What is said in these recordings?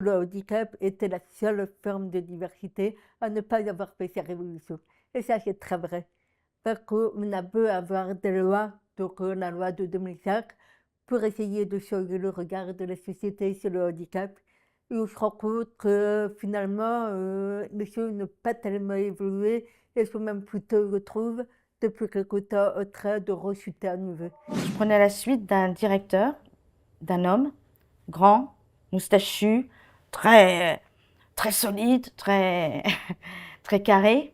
Le handicap était la seule forme de diversité à ne pas avoir fait sa révolution. Et ça, c'est très vrai. Parce qu'on a beau avoir des lois, donc la loi de 2005, pour essayer de changer le regard de la société sur le handicap. Et on se rend compte que finalement, les choses n'ont pas tellement évolué. Elles sont même plutôt, je trouve, depuis quelque temps en train de rechuter à nouveau. Je prenais la suite d'un directeur, d'un homme, grand, moustachu, très, très solide, très, très carré.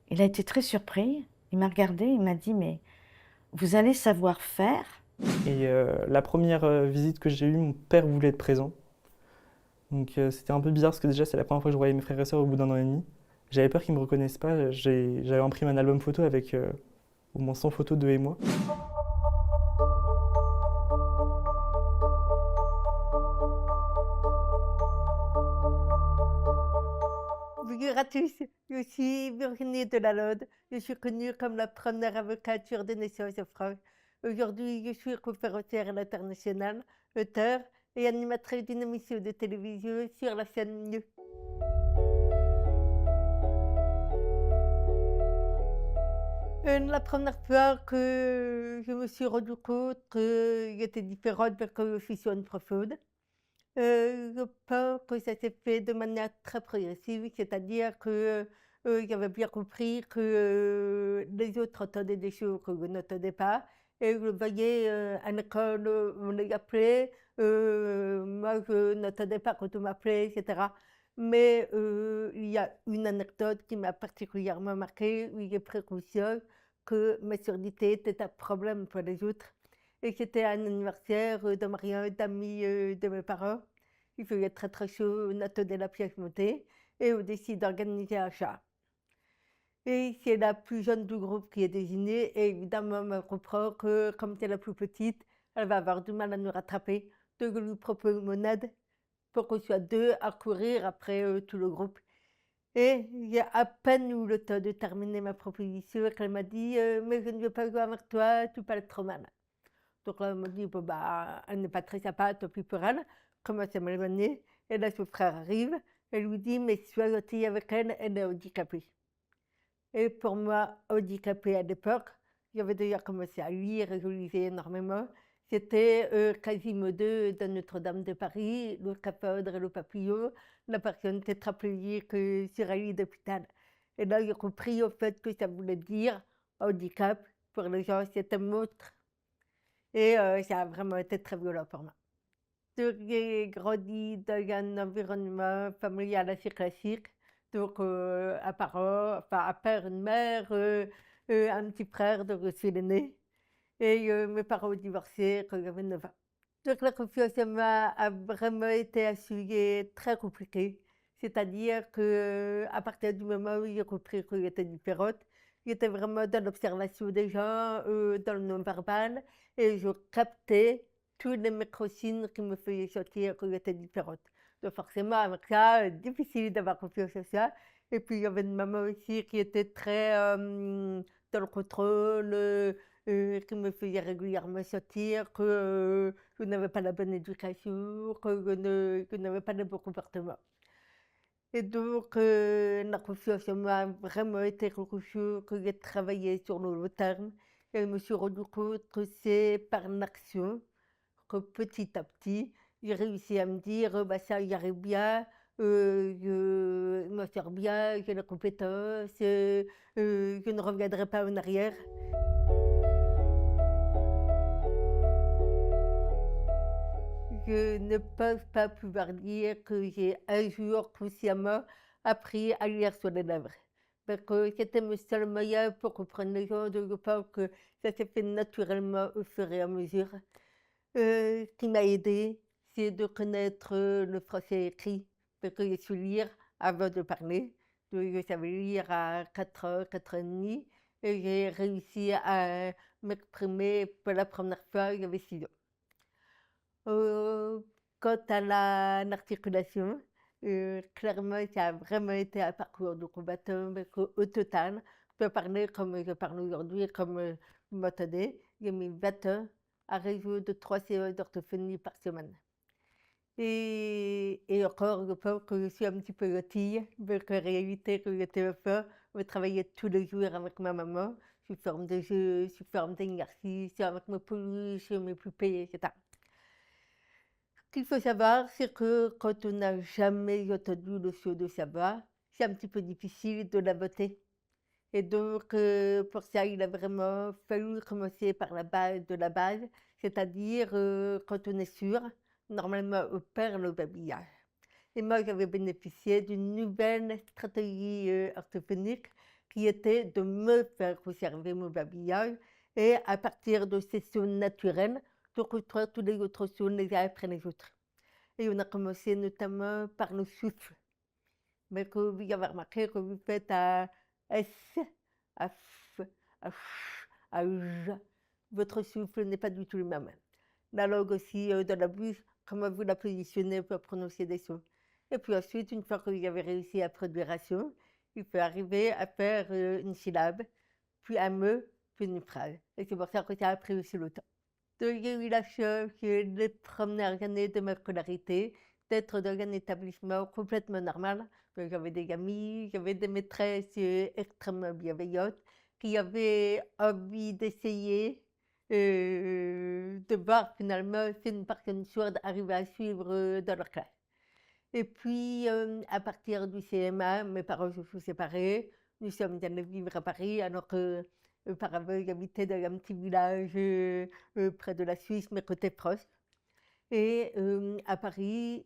Il a été très surpris. Il m'a regardé, il m'a dit, mais vous allez savoir faire. Et la première visite que j'ai eue, mon père voulait être présent. Donc c'était un peu bizarre parce que déjà c'est la première fois que je voyais mes frères et sœurs au bout d'un an et demi. J'avais peur qu'ils me reconnaissent pas. J'avais imprimé un album photo avec au moins 100 photos d'eux et moi. Bonjour à tous, je suis Virginie Delalande. Je suis connue comme la première avocate sur des naissances en France. Aujourd'hui, je suis conférencière à l'international, auteure et animatrice d'une émission de télévision sur la chaîne Mieux. La première fois que je me suis rendu compte que j'étais différente parce que je suis sur une profonde, je pense que ça s'est fait de manière très progressive, c'est-à-dire que, j'avais bien compris que, les autres entendaient des choses que je n'entendais pas et je voyais, à l'école, on les appelait, moi je n'entendais pas quand on m'appelait et cetera. Mais, il y a une anecdote qui m'a particulièrement marquée, où j'ai pris conscience que ma surdité était un problème pour les autres. Et c'était un anniversaire de mariage d'amis de mes parents. Il faisait très très chaud, on attendait la pièce montée et on décide d'organiser un chat. Et c'est la plus jeune du groupe qui est désignée et évidemment on comprend que comme c'est la plus petite, elle va avoir du mal à nous rattraper. Donc je lui propose mon aide pour qu'on soit deux à courir après tout le groupe. Et j'ai à peine eu le temps de terminer ma proposition qu'elle m'a dit mais je ne veux pas jouer avec toi, tu parles trop mal. Donc là, elle m'a dit, bon, bah, elle n'est pas très sympa, tant pis pour elle. Commence à m'éloigner. Et là, son frère arrive. Elle lui dit, mais sois gentille avec elle, elle est handicapée. Et pour moi, handicapée à l'époque, j'avais déjà commencé à lire et je lisais énormément. C'était Quasimodo de Notre-Dame de Paris, le scaphandre et le papillon, la personne tétraplégique sur un lit d'hôpital. Et là, j'ai compris au fait que ça voulait dire handicap. Pour les gens, c'était monstre. Et ça a vraiment été très violent pour moi. Donc j'ai grandi dans un environnement familial assez classique. Donc un parent, enfin un père, une mère, un petit frère, donc je suis l'aîné. Et mes parents ont divorcé quand j'avais 9 ans. Donc la confiance en moi a vraiment été un sujet très compliqué. C'est-à-dire que à partir du moment où j'ai compris que j'étais différente, j'étais vraiment dans l'observation des gens, dans le non-verbal, et je captais tous les microsignes qui me faisaient sentir que j'étais différente. Donc forcément, avec ça, difficile d'avoir confiance en soi. Et puis il y avait une maman aussi qui était très dans le contrôle, qui me faisait régulièrement sentir que je n'avais pas la bonne éducation, que je n'avais pas le bon comportement. Et donc, la confiance en moi a vraiment été quelque chose que j'ai travaillé sur le long terme. Et je me suis rendu compte que c'est par l'action que petit à petit, j'ai réussi à me dire, bah, ça, j'y arrive bien, je m'en sors bien, j'ai la compétence, je ne reviendrai pas en arrière. Je ne pense pas pouvoir dire que j'ai un jour consciemment appris à lire sur les lèvres. Parce que c'était mon seul moyen pour comprendre les gens, donc je pense que ça s'est fait naturellement au fur et à mesure. Ce qui m'a aidé, c'est de connaître le français écrit, parce que j'ai su lire avant de parler. Donc je savais lire à 4 ans, 4 ans et demi, et j'ai réussi à m'exprimer pour la première fois, j'avais 6 ans. Heu, quant à l'articulation, clairement, ça a vraiment été un parcours de combattant parce qu'au total, je peux parler comme je parle aujourd'hui, comme, vous m'entendez, j'ai mis 20 ans à résoudre 3 séances d'orthophonie par semaine. Et encore, je pense que je suis un petit peu lottie, parce qu'en réalité, quand j'étais enfant, je travaillais tous les jours avec ma maman, sous forme de jeux, sous forme d'exercices, avec mes peluches, mes poupées, etc. Ce qu'il faut savoir, c'est que quand on n'a jamais entendu le saut de sa voix, c'est un petit peu difficile de la voter. Et donc, pour ça, il a vraiment fallu commencer par la base de la base, c'est-à-dire quand on est sûr, normalement, on perd le babillage. Et moi, j'avais bénéficié d'une nouvelle stratégie orthophonique qui était de me faire conserver mon babillage et à partir de ces sons naturels, de construire tous les autres sons les uns après les autres. Et on a commencé notamment par le souffle. Mais que vous avez remarqué que vous faites à S, à F, à Ch, à J. Votre souffle n'est pas du tout le même. La langue aussi dans la bouche, comment vous la positionnez pour prononcer des sons. Et puis ensuite, une fois que vous avez réussi à produire un son, il faut arriver à faire une syllabe, puis un mot, puis une phrase. Et c'est pour ça que ça a pris aussi le temps. Donc, j'ai eu la chance, les premières années de ma scolarité, d'être dans un établissement complètement normal. Donc, j'avais des amis, j'avais des maîtresses extrêmement bienveillantes qui avaient envie d'essayer de voir finalement si une personne sourde arrivait à suivre dans leur classe. Et puis, à partir du CM1, mes parents se sont séparés. Nous sommes allés vivre à Paris, alors que auparavant, j'habitais dans un petit village près de la Suisse, mais côté proche. Et à Paris,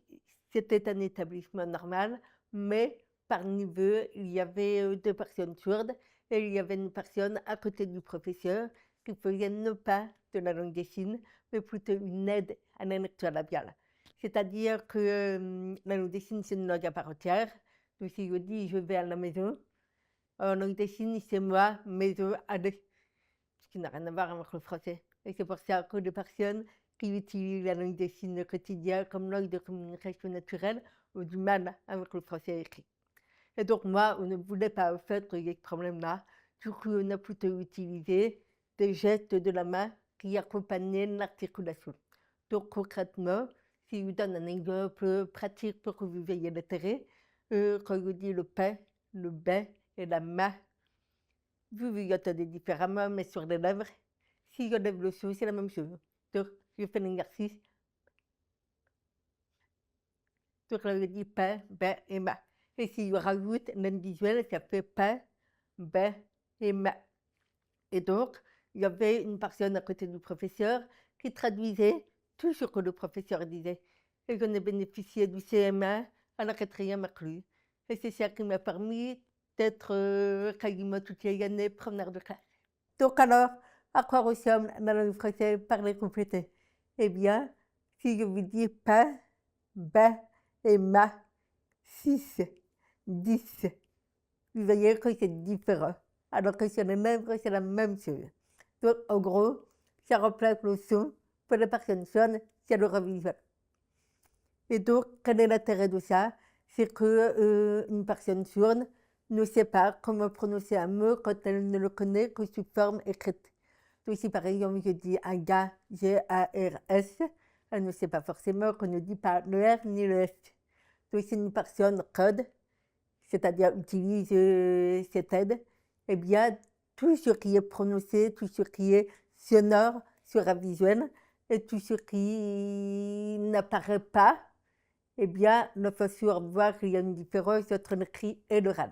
c'était un établissement normal, mais par niveau, il y avait deux personnes sourdes et il y avait une personne à côté du professeur qui faisait non pas de la langue des signes, mais plutôt une aide à la lecture labiale. C'est-à-dire que la langue des signes, c'est une langue à part entière. Donc, si je dis je vais à la maison, en langue des signes, c'est moi, maison, aller. Ce qui n'a rien à voir avec le français. Et c'est pour ça que les personnes qui utilisent la langue des signes au quotidien comme langue de communication naturelle ont du mal avec le français écrit. Et donc, moi, on ne voulait pas en fait qu'il y ait ce problème-là. Du coup, on a plutôt utilisé des gestes de la main qui accompagnaient l'articulation. Donc, concrètement, si je vous donne un exemple pratique pour que vous voyez l'intérêt, quand je dis le pain, le bain et la main, vous entendez différemment, mais sur les lèvres, si je lève le son, c'est la même chose. Donc, je fais l'exercice. Donc, là, je dis pain, bain et main. Et si je rajoute l'individuel, ça fait pain, bain et main. Et donc, il y avait une personne à côté du professeur qui traduisait tout ce que le professeur disait. Et j'en ai bénéficié du CM1 à la 4e inclus. Et c'est ça qui m'a permis d'être quasiment toutes les années première de classe. Donc alors, à quoi ressemble la langue française parlée complétée? Eh bien, si je vous dis pain, bain et main, 6, 10, vous voyez que c'est différent. Alors que sur les lèvres, c'est la même chose. Donc, en gros, ça remplace le son. Pour les personnes sourdes, c'est le visuel. Et donc, quel est l'intérêt de ça? C'est qu'une personne sourde ne sait pas comment prononcer un mot quand elle ne le connaît que sous forme écrite. Donc, si par exemple je dis un gars, G-A-R-S, elle ne sait pas forcément qu'on ne dit pas le R ni le S. Donc, si une personne code, c'est-à-dire utilise cette aide, eh bien, tout ce qui est prononcé, tout ce qui est sonore sera visuel, et tout ce qui n'apparaît pas, eh bien, notre sourd voit qu'il y a une différence entre l'écrit et l'oral.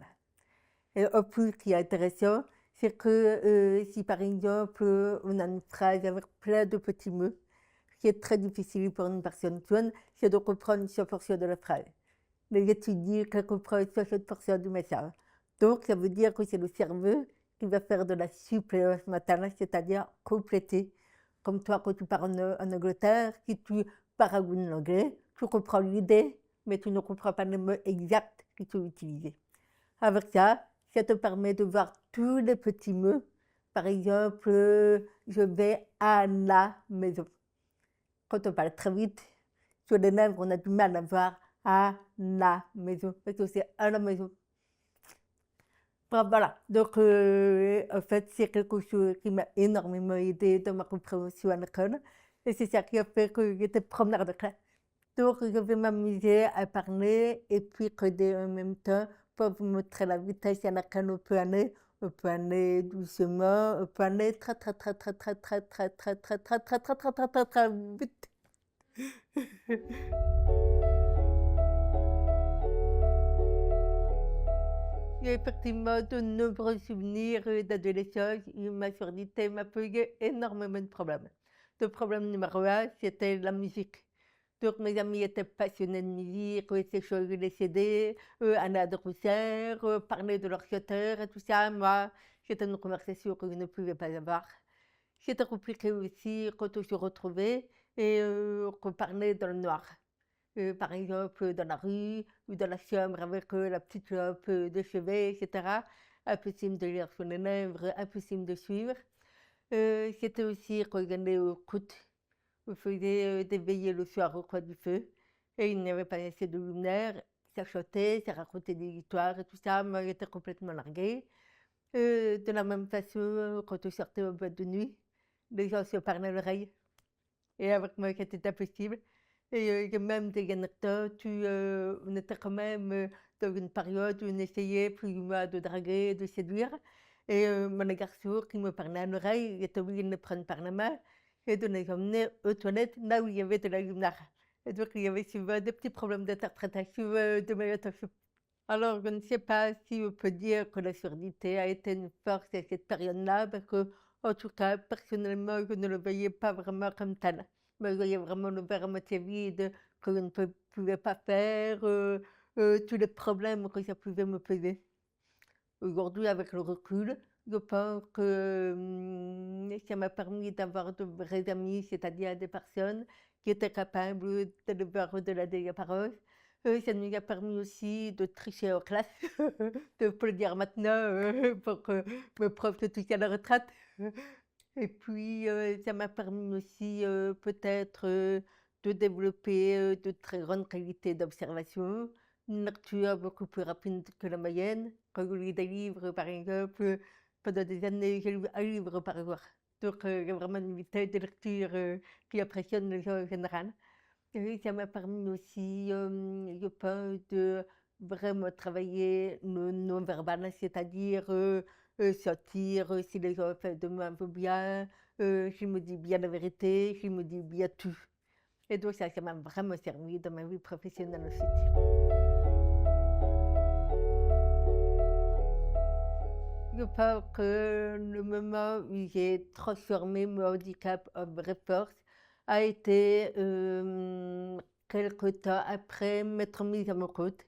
Et en plus, ce qui est intéressant, c'est que si par exemple, on a une phrase avec plein de petits mots, ce qui est très difficile pour une personne sourde, c'est de comprendre 100% de la phrase. Les étudiants qui comprennent 60% du message. Donc, ça veut dire que c'est le cerveau qui va faire de la suppléance mentale, c'est-à-dire compléter. Comme toi, quand tu pars en Angleterre, si tu paragouines l'anglais, tu comprends l'idée, mais tu ne comprends pas le mot exact que tu as utilisé. Avec ça, ça te permet de voir tous les petits mots. Par exemple, je vais à la maison. Quand on parle très vite, sur les lèvres, on a du mal à voir à la maison, parce que c'est à la maison. Bon, voilà, donc en fait, c'est quelque chose qui m'a énormément aidé dans ma compréhension à l'école. Et c'est ça qui a fait que j'étais première de classe. Donc je vais m'amuser à parler et puis coder en même temps pour vous montrer la vitesse à laquelle on peut aller. On peut aller doucement, on peut aller très très très très très très très très très très très très très très très très vite. Il y a effectivement de nombreux souvenirs d'adolescence où ma surdité m'a posé énormément de problèmes. Le problème numéro un, c'était la musique. Donc mes amis étaient passionnés de musique, s'échangeaient les CD, allaient de concert, parlaient de leurs chanteurs et tout ça. Moi, c'était une conversation que je ne pouvais pas avoir. C'était compliqué aussi quand on se retrouvait et qu'on parlait dans le noir. Par exemple, dans la rue ou dans la chambre avec la petite lampe de chevet, etc. Impossible de lire sur les lèvres, impossible de suivre. C'était aussi quand j'allais au coûte. On faisait des veillées le soir au coin du feu et il n'y avait pas assez de lumière. Ça chantait, ça racontait des histoires et tout ça. Moi, j'étais complètement larguée. De la même façon, quand on sortait en boîte de nuit, les gens se parlaient à l'oreille. Et avec moi, c'était impossible. Et il y a même des anecdotes où on était quand même dans une période où on essayait plus ou moins de draguer, de séduire. Et mon garçon qui me parlait à l'oreille, il était obligé de me prendre par la main et de les emmener aux toilettes là où il y avait de la lumière. Et donc il y avait souvent des petits problèmes d'interprétation de mes attention. Alors, je ne sais pas si on peut dire que la surdité a été une force à cette période-là, parce que, en tout cas, personnellement, je ne le voyais pas vraiment comme tel. Mais je voyais vraiment le verre à moitié vide, que je ne pouvais pas faire, tous les problèmes que ça pouvait me poser. Aujourd'hui, avec le recul, je pense que ça m'a permis d'avoir de vrais amis, c'est-à-dire des personnes qui étaient capables de voir au-delà des apparences. Ça nous a permis aussi de tricher en classe, de peux le dire maintenant, pour que mes profs se touchent à la retraite. Et puis, ça m'a permis aussi peut-être de développer de très grandes qualités d'observation, une lecture beaucoup plus rapide que la moyenne. Quand je lis des livres, par exemple, pendant des années, j'ai lu un livre par jour. Donc, il y a vraiment une vitesse de lecture qui impressionne les gens en général. Et ça m'a permis aussi, je pense, de vraiment travailler le non-verbal, c'est-à-dire sentir si les gens font de moi un peu bien, s'ils me disent bien la vérité, s'ils me disent bien tout. Et donc ça m'a vraiment servi dans ma vie professionnelle ensuite. Je pense que le moment où j'ai transformé mon handicap en vraie force a été quelque temps après m'être mise à mon compte.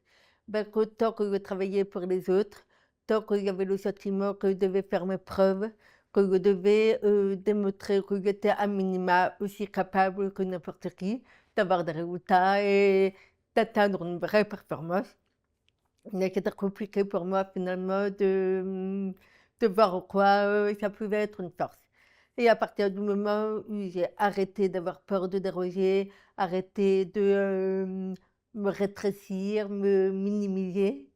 Ben, que tant que je travaillais pour les autres, tant que j'avais le sentiment que je devais faire mes preuves, que je devais démontrer que j'étais à minima aussi capable que n'importe qui d'avoir des résultats et d'atteindre une vraie performance. Mais c'était compliqué pour moi finalement de voir en quoi ça pouvait être une force. Et à partir du moment où j'ai arrêté d'avoir peur de déroger, arrêté de me rétrécir, me minimiser,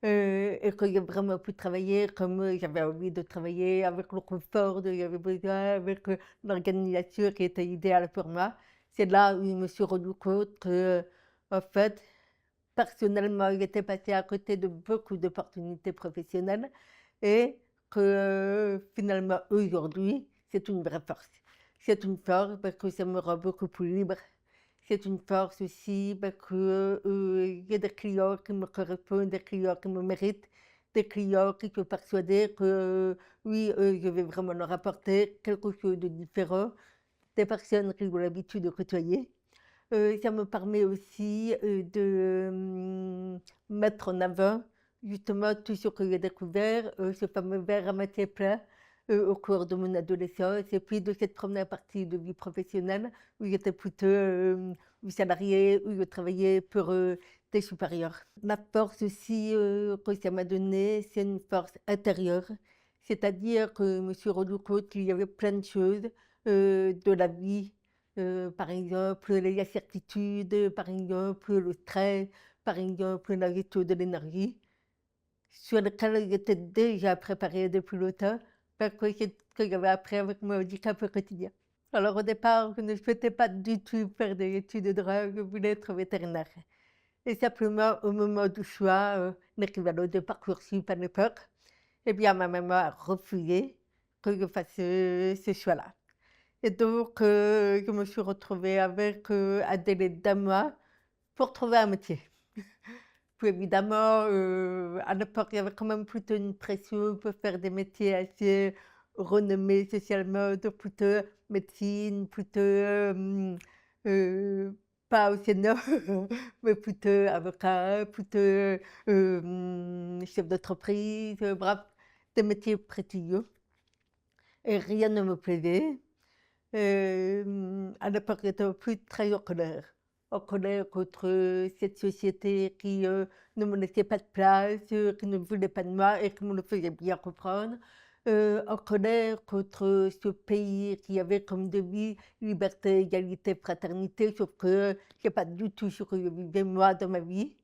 et que j'ai vraiment pu travailler comme j'avais envie de travailler, avec le confort dont j'avais besoin, avec l'organisation qui était idéale pour moi, c'est là où je me suis rendu compte que, en fait, personnellement, j'étais passée à côté de beaucoup d'opportunités professionnelles et que finalement, aujourd'hui, c'est une vraie force. C'est une force parce que ça me rend beaucoup plus libre. C'est une force aussi parce que y a des clients qui me correspondent, des clients qui me méritent, des clients qui sont persuadés que oui, je vais vraiment leur apporter quelque chose de différent, des personnes que j'ai l'habitude de côtoyer. Ça me permet aussi de mettre en avant justement tout ce que j'ai découvert, ce fameux verre à moitié plein au cours de mon adolescence et puis de cette première partie de vie professionnelle où j'étais plutôt salariée, où je travaillais pour des supérieurs. La force aussi que ça m'a donnée, c'est une force intérieure, c'est-à-dire que je me suis rendu compte qu'il y avait plein de choses de la vie par exemple, les incertitudes, par exemple, le stress, par exemple, la gestion de l'énergie, sur lesquelles j'étais déjà préparée depuis longtemps, parce que c'est ce que j'avais appris avec mon handicap au quotidien. Alors au départ, je ne souhaitais pas du tout faire des études de droit, je voulais être vétérinaire. Et simplement, au moment du choix, l'équivalent de Parcoursup à l'époque, eh bien, ma maman a refusé que je fasse ce choix-là. Et donc, je me suis retrouvée avec un délai d'un mois pour trouver un métier. Puis évidemment, à l'époque, il y avait quand même plutôt une pression pour faire des métiers assez renommés socialement, donc plutôt médecine, plutôt pas au Sénat, mais plutôt avocat, plutôt chef d'entreprise, bref, des métiers prestigieux. Et rien ne me plaisait. À l'époque, j'étais plus très en colère contre cette société qui ne me laissait pas de place, qui ne voulait pas de moi et qui me le faisait bien comprendre. En colère contre ce pays qui avait comme devise liberté, égalité, fraternité, sauf que c'est pas du tout ce que je vivais moi dans ma vie.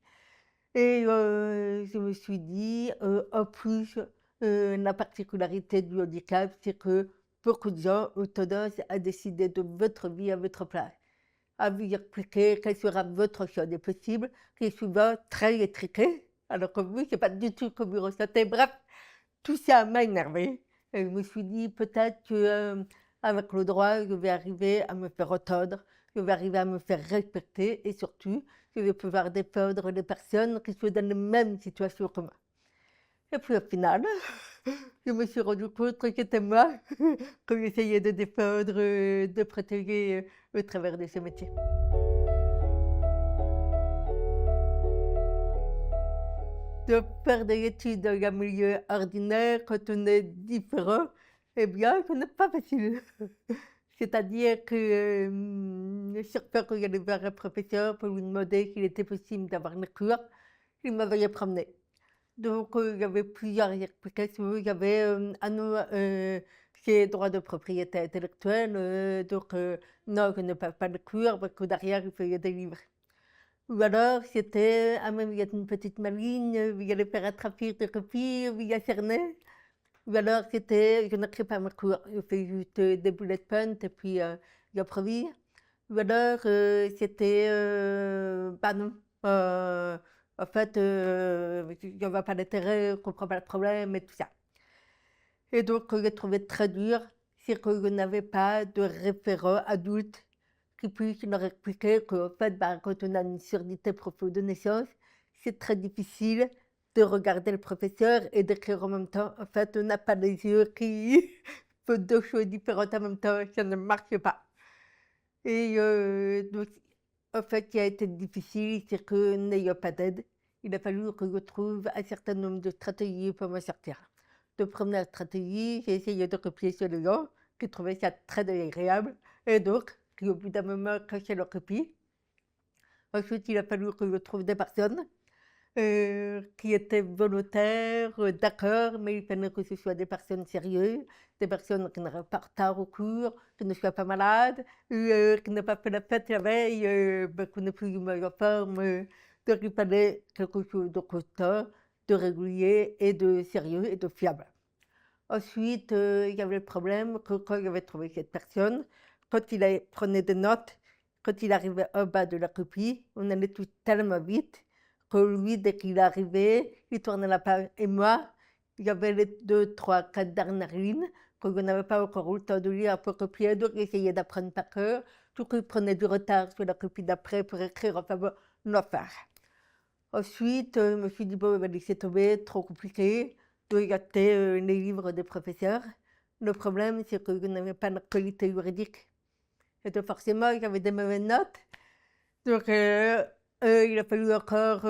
Et je me suis dit, en plus, la particularité du handicap, c'est que beaucoup de gens ont tendance à décider de votre vie à votre place, à vous expliquer quel sera votre choix des possibles, qui est souvent très étriqué, alors que vous, c'est pas du tout ce que vous ressentez. Bref, tout ça m'a énervé. Et je me suis dit, peut-être que avec le droit, je vais arriver à me faire entendre, je vais arriver à me faire respecter et surtout, je vais pouvoir défendre les personnes qui sont dans la même situation que moi. Et puis au final, je me suis rendu compte que c'était moi que j'essayais de défendre, de protéger au travers de ce métier. De faire des études dans un milieu ordinaire quand on est différent, eh bien, ce n'est pas facile. C'est-à-dire que chaque fois que j'allais voir un professeur pour lui demander s'il était possible d'avoir une cours, il m'envoyait promener. Donc, il y avait plusieurs explications. Il y avait un nom, c'est droit de propriété intellectuelle, donc non, je ne parle pas de cours parce que derrière, il fallait des livres. Ou alors, c'était, ah, même il y a une petite maligne, il y allait faire attraper de copies, il y a cerné. Ou alors, c'était, je n'écris pas mes cours, je fais juste des bullet points et puis j'improvise. Ou alors, c'était, bah non, en fait, je ne vois pas l'intérêt, je ne comprends pas le problème et tout ça. Et donc, ce que j'ai trouvé très dur, c'est que je n'avais pas de référent adulte qui puisse leur expliquer qu'en fait, bah, quand on a une surdité profonde de naissance, c'est très difficile de regarder le professeur et d'écrire en même temps. En fait, on n'a pas les yeux qui font deux choses différentes en même temps, ça ne marche pas. Et donc, en fait, ce qui a été difficile, c'est que n'ayant pas d'aide, il a fallu que je trouve un certain nombre de stratégies pour m'en sortir. De première stratégie, j'ai essayé de copier sur les gens, qui trouvaient ça très désagréable, et donc, qui au bout d'un moment cachaient leur copie. Ensuite, il a fallu que je trouve des personnes qui étaient volontaires, d'accord, mais il fallait que ce soit des personnes sérieuses, des personnes qui n'auraient pas retard au cours, qui ne soient pas malades, qui n'aient pas fait la fête la veille, qui n'aient plus ou en forme. Donc il fallait quelque chose de constant, de régulier et de sérieux et de fiable. Ensuite, il y avait le problème que quand j'avais trouvé cette personne, quand prenait des notes, quand il arrivait en bas de la copie, on allait tout tellement vite que lui, dès qu'il arrivait, il tournait la page. Et moi, il y avait les 2, 3, 4 dernières lignes que je n'avais pas encore eu le temps de lire pour copier, donc j'essayais d'apprendre par cœur. Tout qu'il prenait du retard sur la copie d'après pour écrire, enfin bon, l'enfer. Ensuite, je me suis dit, bon, ben, laisser tomber, trop compliqué. Je regardais les livres des professeurs. Le problème, c'est que je n'avais pas la qualité juridique. Et donc, forcément, j'avais des mauvaises notes. Donc, il a fallu encore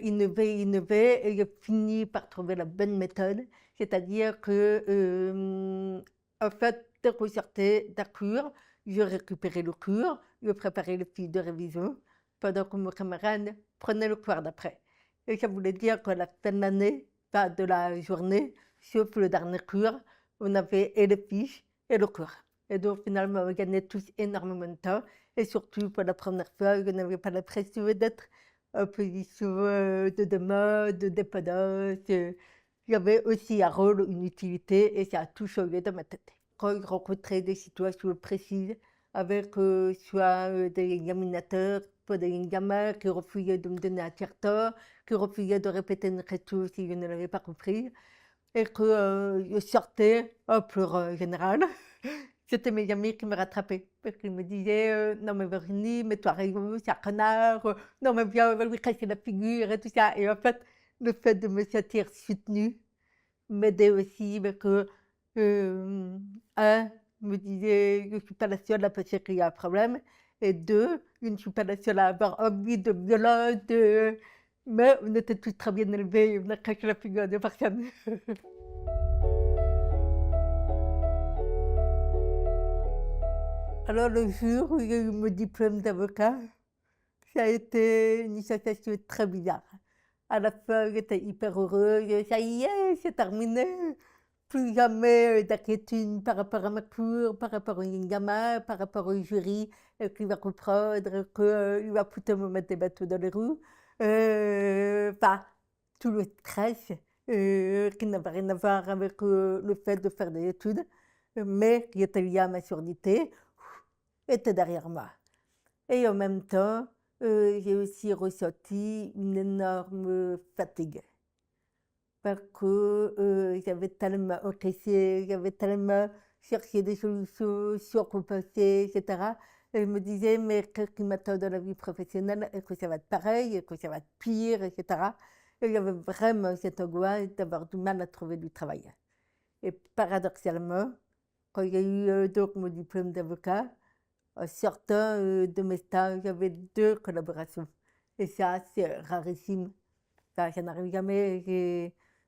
innover, et j'ai fini par trouver la bonne méthode. C'est-à-dire que, en fait, dès qu'on sortait d'un cours, je récupérais le cours, je préparais les fiches de révision, pendant que mon camarade prenait le cours d'après. Et ça voulait dire qu'à la fin de l'année, pas de la journée, sauf le dernier cours, on avait et les fiches et le cours. Et donc, finalement, on gagnait tous énormément de temps. Et surtout, pour la première fois, je n'avais pas l'impression d'être en position de demande, de dépendance. Il y avait aussi un rôle, une utilité, et ça a tout changé dans ma tête. quand il rencontrait des situations précises avec soit des examinateurs, soit des gamins qui refusaient de me donner un tiers-temps, qui refusaient de répéter une question si je ne l'avais pas compris, et que je sortais en pleurant en général. C'était mes amis qui me rattrapaient, parce qu'ils me disaient non mais Virginie, mais toi raison, c'est un connard, non mais viens, on va lui casser la figure et tout ça. Et en fait, le fait de me sentir soutenue m'aidait aussi, parce que un, me disait je ne suis pas la seule à penser qu'il y a un problème, et deux, je ne suis pas la seule à avoir envie de violence, mais on était tous très bien élevés et on a caché la figure de personne. Alors le jour où j'ai eu mon diplôme d'avocat, ça a été une sensation très bizarre. À la fin, j'étais hyper heureuse, ça y est, c'est terminé. Plus jamais d'inquiétude par rapport à ma cour, par rapport aux gamins, par rapport au jury qui va comprendre qu'il va plutôt me mettre des bateaux dans les roues. Enfin, tout le stress qui n'avait rien à voir avec le fait de faire des études, mais qui était lié à ma surdité, était derrière moi. Et en même temps, j'ai aussi ressenti une énorme fatigue. Parce que j'avais tellement encaissé, j'avais tellement cherché des solutions, surcompensé, etc. Et je me disais, mais qu'est-ce qui m'attend dans la vie professionnelle? Est-ce que ça va être pareil? Est-ce que ça va être pire? Etc. Et j'avais vraiment cette angoisse d'avoir du mal à trouver du travail. Et paradoxalement, quand j'ai eu donc mon diplôme d'avocat, en sortant de mes stages, j'avais 2 collaborations. Et ça, c'est rarissime. Ça n'arrive jamais.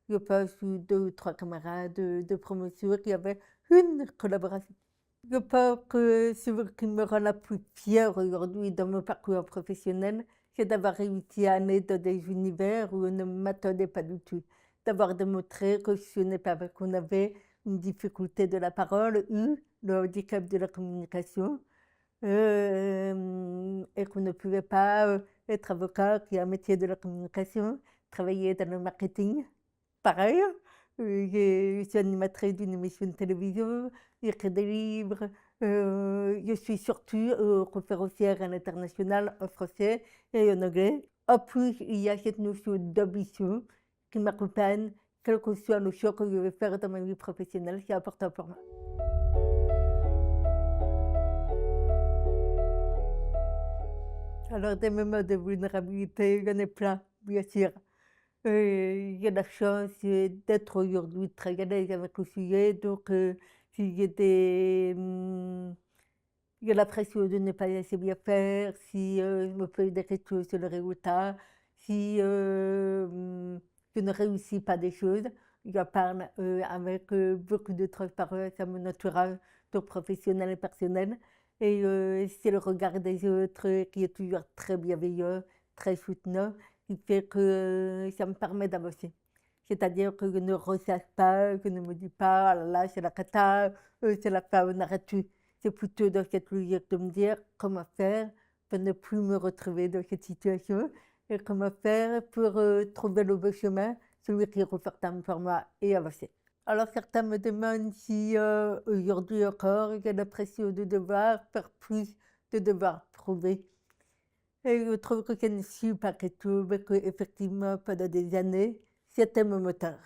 Je pense eu 2 ou 3 camarades de promotion qui avaient une collaboration. Je pense que ce qui me rend la plus fière aujourd'hui dans mon parcours professionnel, c'est d'avoir réussi à aller dans des univers où on ne m'attendait pas du tout. D'avoir démontré que ce n'est pas parce qu'on avait une difficulté de la parole ou le handicap de la communication et qu'on ne pouvait pas être avocat, qui est un métier de la communication, travailler dans le marketing. Pareil, je suis animatrice d'une émission de télévision, j'écris des livres, je suis surtout conférencière à l'international en français et en anglais. En plus, il y a cette notion d'ambition qui m'accompagne, quel que soit le choix que je vais faire dans ma vie professionnelle, c'est important pour moi. Alors, des moments de vulnérabilité, il y en a plein, bien sûr. J'ai la chance d'être aujourd'hui très à l'aise avec le sujet, donc si j'ai l'impression de ne pas assez bien faire, si je me pose des questions sur le résultat, si je ne réussis pas des choses, je parle avec beaucoup de transparence à mon entourage, donc professionnel et personnel. Et c'est le regard des autres qui est toujours très bienveillant, très soutenant, qui fait que ça me permet d'avancer. C'est-à-dire que je ne ressasse pas, je ne me dis pas, ah là là, c'est la cata, c'est la fin, on arrête tout. C'est plutôt dans cette logique de me dire comment faire pour ne plus me retrouver dans cette situation et comment faire pour trouver le bon chemin, celui qui est confortable pour moi et avancer. Alors certains me demandent si aujourd'hui encore j'ai l'impression de devoir faire plus, de devoir prouver. Et je trouve que c'est une super question, parce qu'effectivement, pendant des années, c'était mon moteur.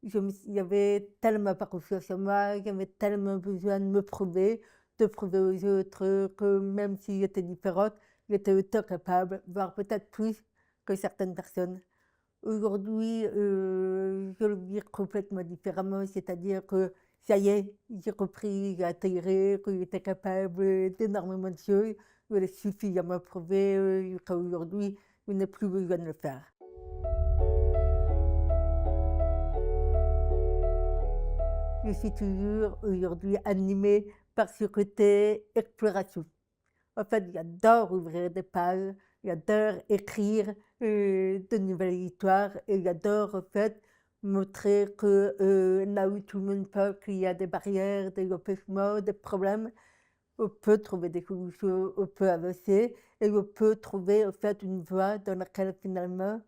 J'avais tellement pas confiance en moi, j'avais tellement besoin de me prouver, de prouver aux autres que même si j'étais différente, j'étais autant capable, voire peut-être plus que certaines personnes. Aujourd'hui, je le vis complètement différemment, c'est-à-dire que ça y est, j'ai compris, j'ai intégré que j'étais capable d'énormément de choses. Il est suffisamment prouvé qu'aujourd'hui, je n'ai plus besoin de le faire. Je suis toujours aujourd'hui animée par ce côté exploration. En fait, j'adore ouvrir des pages, j'adore écrire de nouvelles histoires et j'adore en fait montrer que là où tout le monde pense qu'il y a des barrières, des empêchements, des problèmes, on peut trouver des solutions, on peut avancer et on peut trouver en fait une voie dans laquelle finalement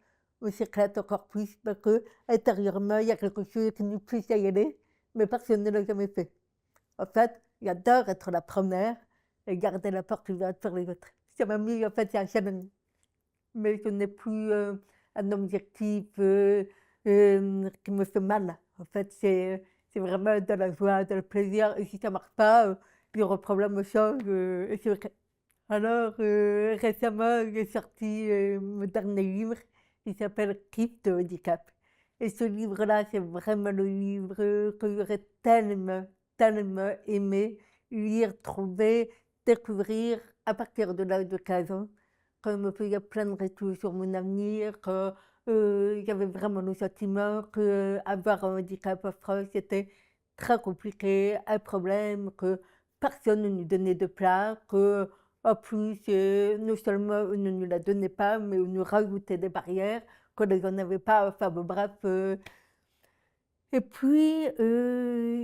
on s'éclate encore plus parce que intérieurement il y a quelque chose qui nous pousse à y aller, mais personne ne l'a jamais fait. En fait, j'adore être la première et garder la porte ouverte pour les autres. Ça m'a mis, en fait, c'est un challenge. Mais ce n'est plus un objectif qui me fait mal. En fait, c'est vraiment de la joie, de la plaisir. Et si ça ne marche pas, il y aura problème au change. Et c'est OK. Alors, récemment, j'ai sorti mon dernier livre qui s'appelle Kiff de handicap. Et ce livre-là, c'est vraiment le livre que j'aurais tellement, tellement aimé lire, trouver, découvrir à partir de l'âge de 15 ans, quand je me faisais plein de retours sur mon avenir, que j'avais vraiment le sentiment qu'avoir un handicap en France, c'était très compliqué, un problème, que personne ne nous donnait de place, que en plus, non seulement on ne nous la donnait pas, mais on nous rajoutait des barrières, qu'on n'en avait pas, enfin bon, bref. Et puis,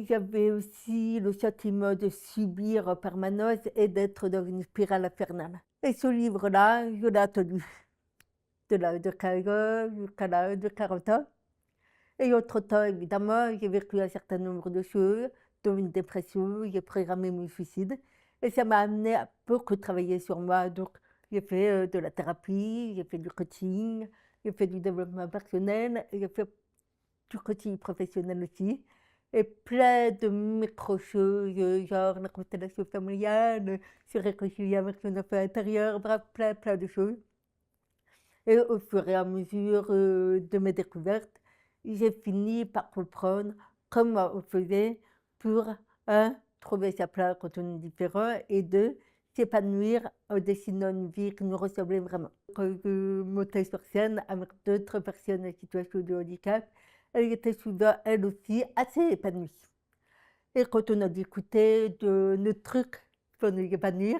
j'avais aussi le sentiment de subir en permanence et d'être dans une spirale infernale. Et ce livre-là, je l'ai attendu de l'âge de 15 ans jusqu'à l'âge de 40 ans. Et entre-temps, évidemment, j'ai vécu un certain nombre de choses, dont une dépression, j'ai programmé mon suicide. Et ça m'a amené à beaucoup travailler sur moi. Donc, j'ai fait de la thérapie, j'ai fait du coaching, j'ai fait du développement personnel, et j'ai fait du coaching professionnel aussi. Et plein de micro-choses, genre la constellation familiale, se réconcilier avec son enfant intérieur, bref, plein de choses. Et au fur et à mesure de mes découvertes, j'ai fini par comprendre comment on faisait pour, un, trouver sa place quand on est différent, et deux, s'épanouir en dessinant une vie qui nous ressemblait vraiment. Quand je montais sur scène avec d'autres personnes en situation de handicap, elles étaient souvent, elles aussi, assez épanouies. Et quand on a discuté de nos trucs pour nous épanouir,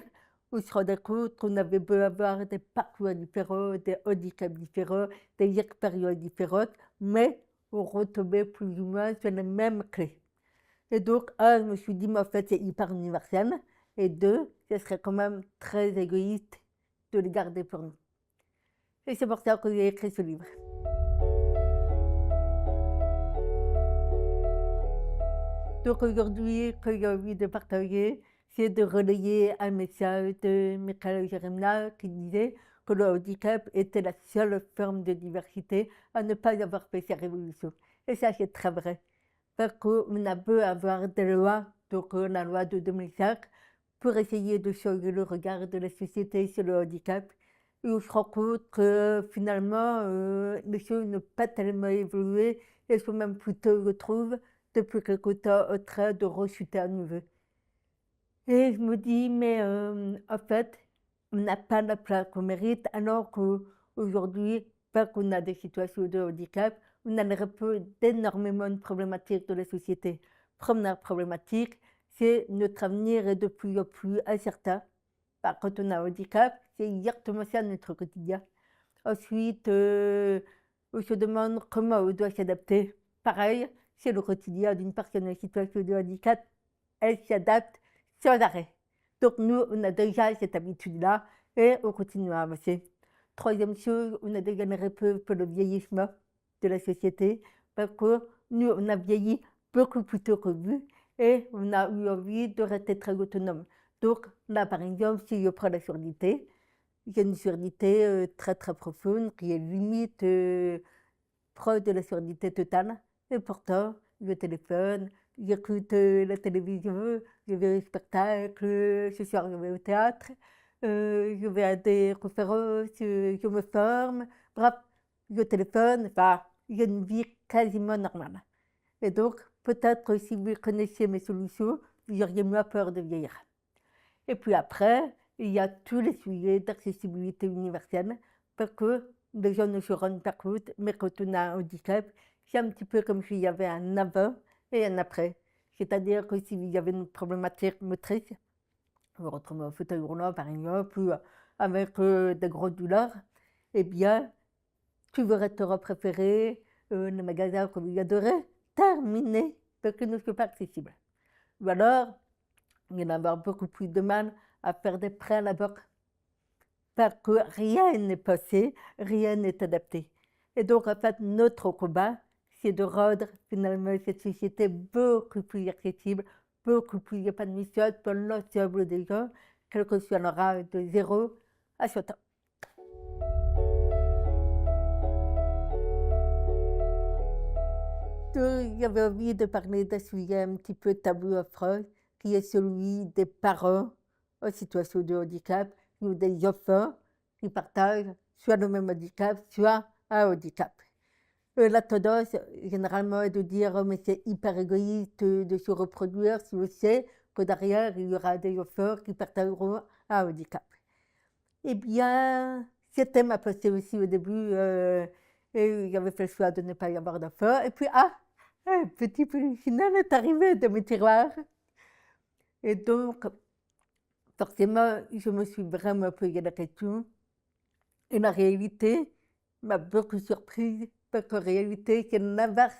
on se rendait compte qu'on avait beau avoir des parcours différents, des handicaps différents, des expériences différentes, mais on retombait plus ou moins sur les mêmes clés. Et donc, un, je me suis dit, mais en fait, c'est hyper universel. Et deux, ce serait quand même très égoïste de les garder pour nous. Et c'est pour ça que j'ai écrit ce livre. Donc aujourd'hui, ce que j'ai envie de partager, c'est de relayer un message de Michael Jeremna qui disait que le handicap était la seule forme de diversité à ne pas avoir fait sa révolution. Et ça, c'est très vrai. Parce qu'on a beau avoir des lois, donc la loi de 2005, pour essayer de changer le regard de la société sur le handicap. Et on se rend compte que finalement, les choses n'ont pas tellement évolué, elles sont même plutôt, je trouve, depuis quelque temps en train de rechuter à nouveau. Et je me dis, mais en fait, on n'a pas la place qu'on mérite, alors qu'aujourd'hui, parce qu'on a des situations de handicap, on a d'énormément de problématiques de la société. Première problématique, c'est notre avenir est de plus en plus incertain. Quand on a un handicap, c'est exactement ça notre quotidien. Ensuite, on se demande comment on doit s'adapter. Pareil, c'est le quotidien d'une personne en situation de handicap. Elle s'adapte sans arrêt. Donc nous, on a déjà cette habitude-là et on continue à avancer. Troisième chose, on a déjà une réponse pour le vieillissement de la société parce que nous, on a vieilli beaucoup plus tôt que vous et on a eu envie de rester très autonome. Donc là, par exemple, si je prends la surdité, j'ai une surdité très très profonde qui est limite proche de la surdité totale. Et pourtant, je téléphone, j'écoute la télévision, je vais au spectacle, ce soir je vais au théâtre, je vais à des conférences, je me forme, bref, je téléphone, enfin, j'ai une vie quasiment normale. Et donc, peut-être que si vous connaissiez mes solutions, vous auriez moins peur de vieillir. Et puis après, il y a tous les sujets d'accessibilité universelle, parce que les gens ne se rendent pas compte, mais quand on a un handicap, c'est un petit peu comme s'il y avait un avant et un après. C'est-à-dire que si vous avez une problématique motrice, vous vous retrouvez en fauteuil roulant par exemple, ou avec des grosses douleurs, eh bien, tu veux restaurant préféré, le magasin que vous adorez, terminé, parce qu'il ne sont pas accessible. Ou alors, il va avoir beaucoup plus de mal à faire des prêts à la banque. Parce que rien n'est passé, rien n'est adapté. Et donc, en fait, notre combat, c'est de rendre finalement cette société beaucoup plus accessible, beaucoup plus épanouissante pour l'ensemble des gens, quel que soit leur âge de 0 à 100 ans. J'avais envie de parler d'un sujet un petit peu tabou en France, qui est celui des parents en situation de handicap ou des enfants qui partagent soit le même handicap, soit un handicap. La tendance, généralement, est de dire oh, mais c'est hyper égoïste de se reproduire si on sait que derrière, il y aura des enfants qui partageront un handicap. Eh bien, c'était ma pensée aussi au début. Et j'avais fait le choix de ne pas y avoir d'enfants. Et puis, un petit polychinelle est arrivé de mes tiroirs. Et donc, forcément, je me suis vraiment posé la question. Et la réalité m'a beaucoup surprise, parce qu'en réalité, c'est l'inverse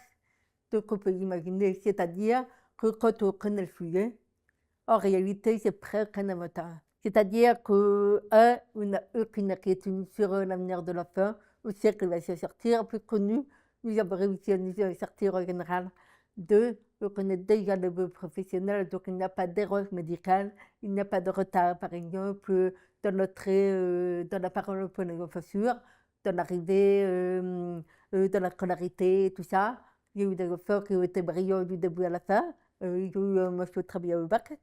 de ce qu'on peut imaginer. C'est-à-dire que quand on connaît le sujet, en réalité, c'est presque un avantage. C'est-à-dire qu'on n'a aucune inquiétude sur l'avenir de l'enfant, on sait qu'il va se sortir. Plus que nous avons réussi à nous sortir en général. Deux, on connaît déjà le beau professionnel, donc il n'y a pas d'erreur médicale, il n'y a pas de retard, par exemple, dans l'entrée, dans la parole pour les enfants sûrs, dans l'arrivée, dans la scolarité, tout ça. Il y a eu des enfants qui ont été brillants du début à la fin. Ils ont eu un morceau très bien au bac.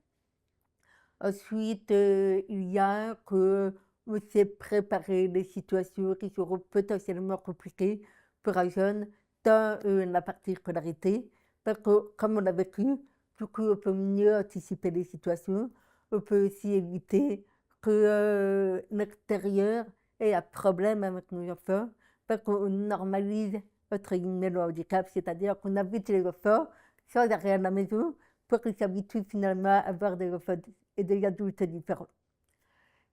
Ensuite, il y a que on s'est préparé des situations qui seront potentiellement compliquées pour un jeune dans la partie scolarité. Parce que, comme on l'a vécu, du coup, on peut mieux anticiper les situations. On peut aussi éviter que l'extérieur ait un problème avec nos enfants. Parce qu'on normalise, entre guillemets, le handicap. C'est-à-dire qu'on invite les enfants sans arrêt à la maison pour qu'ils s'habituent finalement à avoir des enfants et des adultes différents.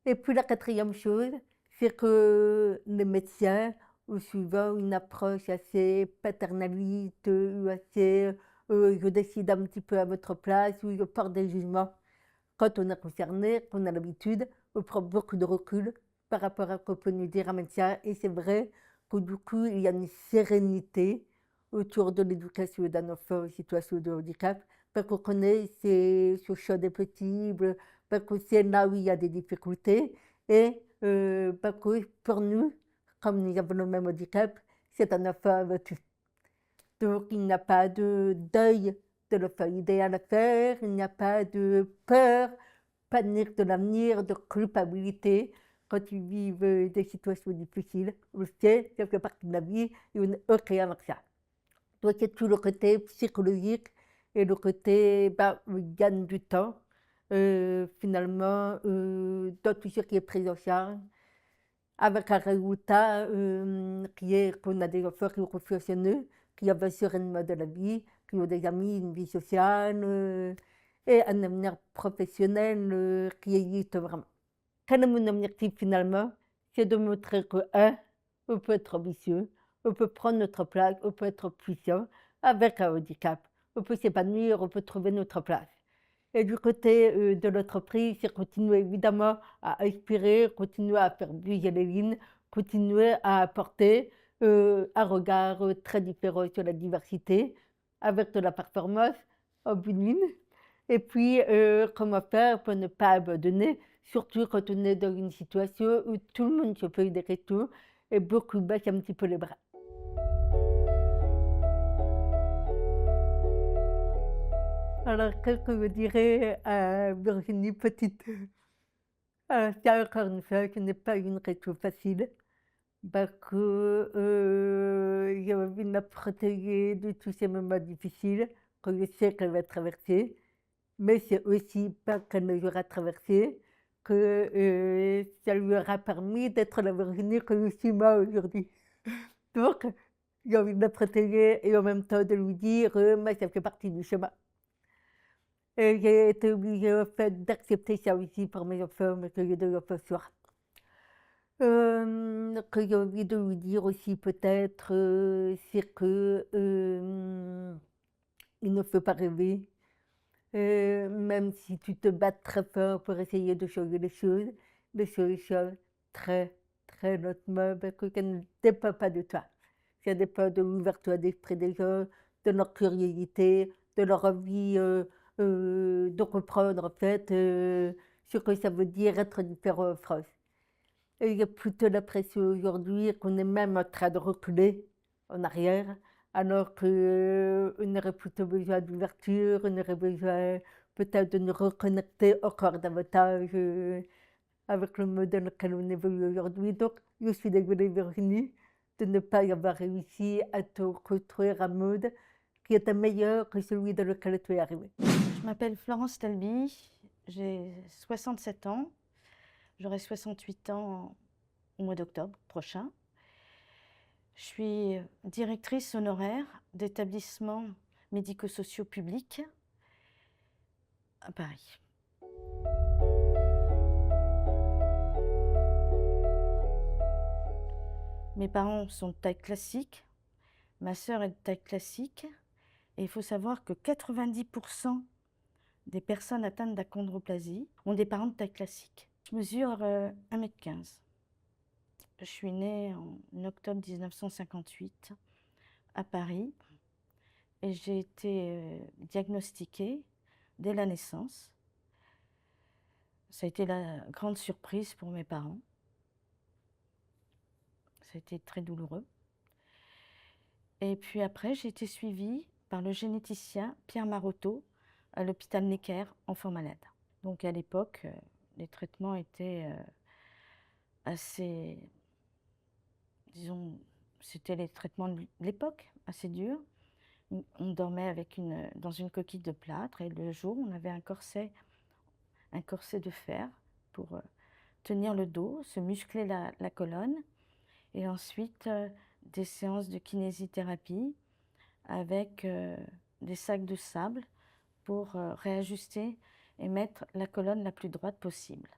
Et puis la quatrième chose, c'est que les médecins ont souvent une approche assez paternaliste, ou assez je décide un petit peu à votre place, ou je porte des jugements. Quand on est concerné, qu'on a l'habitude, on prend beaucoup de recul par rapport à ce qu'on peut nous dire un médecin. Et c'est vrai que du coup, il y a une sérénité autour de l'éducation d'un enfant en situation de handicap, parce qu'on connaît ce champ des possibles, parce qu'on sait là où il y a des difficultés, et parce que pour nous, comme nous avons le même handicap, c'est un enfant abattu. Donc il n'y a pas de deuil de l'enfant idéal à faire, il n'y a pas de peur, panique de l'avenir, de culpabilité quand ils vivent des situations difficiles. On le sait, ça fait partie de la vie et on est OK avec ça. Donc c'est tout le côté psychologique et le côté, on gagne du temps, finalement, dans tout ce qui est pris en charge, avec un résultat qui est qu'on a des enfants qui ont confiance en eux, qui avancent sereinement de la vie, qui ont des amis, une vie sociale, et un avenir professionnel qui existe vraiment. Quel est mon objectif finalement? C'est de montrer que, on peut être ambitieux, on peut prendre notre place, on peut être puissant avec un handicap. On peut s'épanouir, on peut trouver notre place. Et du côté de l'entreprise, c'est continuer évidemment à inspirer, continuer à faire bouger les lignes, continuer à apporter un regard très différent sur la diversité, avec de la performance en bout de ligne. Et puis, comment faire pour ne pas abandonner, surtout quand on est dans une situation où tout le monde se pose des questions et beaucoup baissent un petit peu les bras. Alors, qu'est-ce que je dirais à Virginie Petite? C'est encore une fois, ce n'est pas une question facile, parce que j'ai envie de la protéger de tous ces moments difficiles que je sais qu'elle va traverser, mais c'est aussi parce qu'elle les aura traversés que ça lui aura permis d'être la Virginie que je suis moi aujourd'hui. Donc, j'ai envie de la protéger et en même temps de lui dire, mais ça fait partie du chemin. Et j'ai été obligée en fait d'accepter ça aussi pour mes enfants, mais que j'ai des enfants sûrs. Que j'ai envie de lui dire aussi peut-être, c'est que il ne faut pas rêver. Même si tu te bats très fort pour essayer de changer les choses changent très, très lentement parce que ça ne dépend pas de toi. Ça dépend de l'ouverture d'esprit des gens, de leur curiosité, de leur envie de reprendre en fait ce que ça veut dire être différent en France. Et il y a plutôt l'impression aujourd'hui qu'on est même en train de reculer en arrière, alors qu'on aurait plutôt besoin d'ouverture, on aurait besoin peut-être de nous reconnecter encore davantage avec le mode dans lequel on évolue aujourd'hui. Donc, je suis désolée, Virginie, de ne pas y avoir réussi à te construire un mode qui était meilleur que celui dans lequel tu es arrivé. Je m'appelle Florence Talby, j'ai 67 ans, j'aurai 68 ans au mois d'octobre prochain. Je suis directrice honoraire d'établissements médico-sociaux publics à Paris. Mes parents sont de taille classique, ma sœur est de taille classique, et il faut savoir que 90% des personnes atteintes d'achondroplasie ont des parents de taille classique. Je mesure 1,15 m. Je suis née en octobre 1958 à Paris et j'ai été diagnostiquée dès la naissance. Ça a été la grande surprise pour mes parents. Ça a été très douloureux. Et puis après, j'ai été suivie par le généticien Pierre Marotteau à l'hôpital Necker, enfants malades. Donc à l'époque, les traitements étaient assez, disons, c'était les traitements de l'époque, assez durs. On dormait dans une coquille de plâtre et le jour, on avait un corset de fer pour tenir le dos, se muscler la colonne. Et ensuite, des séances de kinésithérapie avec des sacs de sable pour réajuster et mettre la colonne la plus droite possible.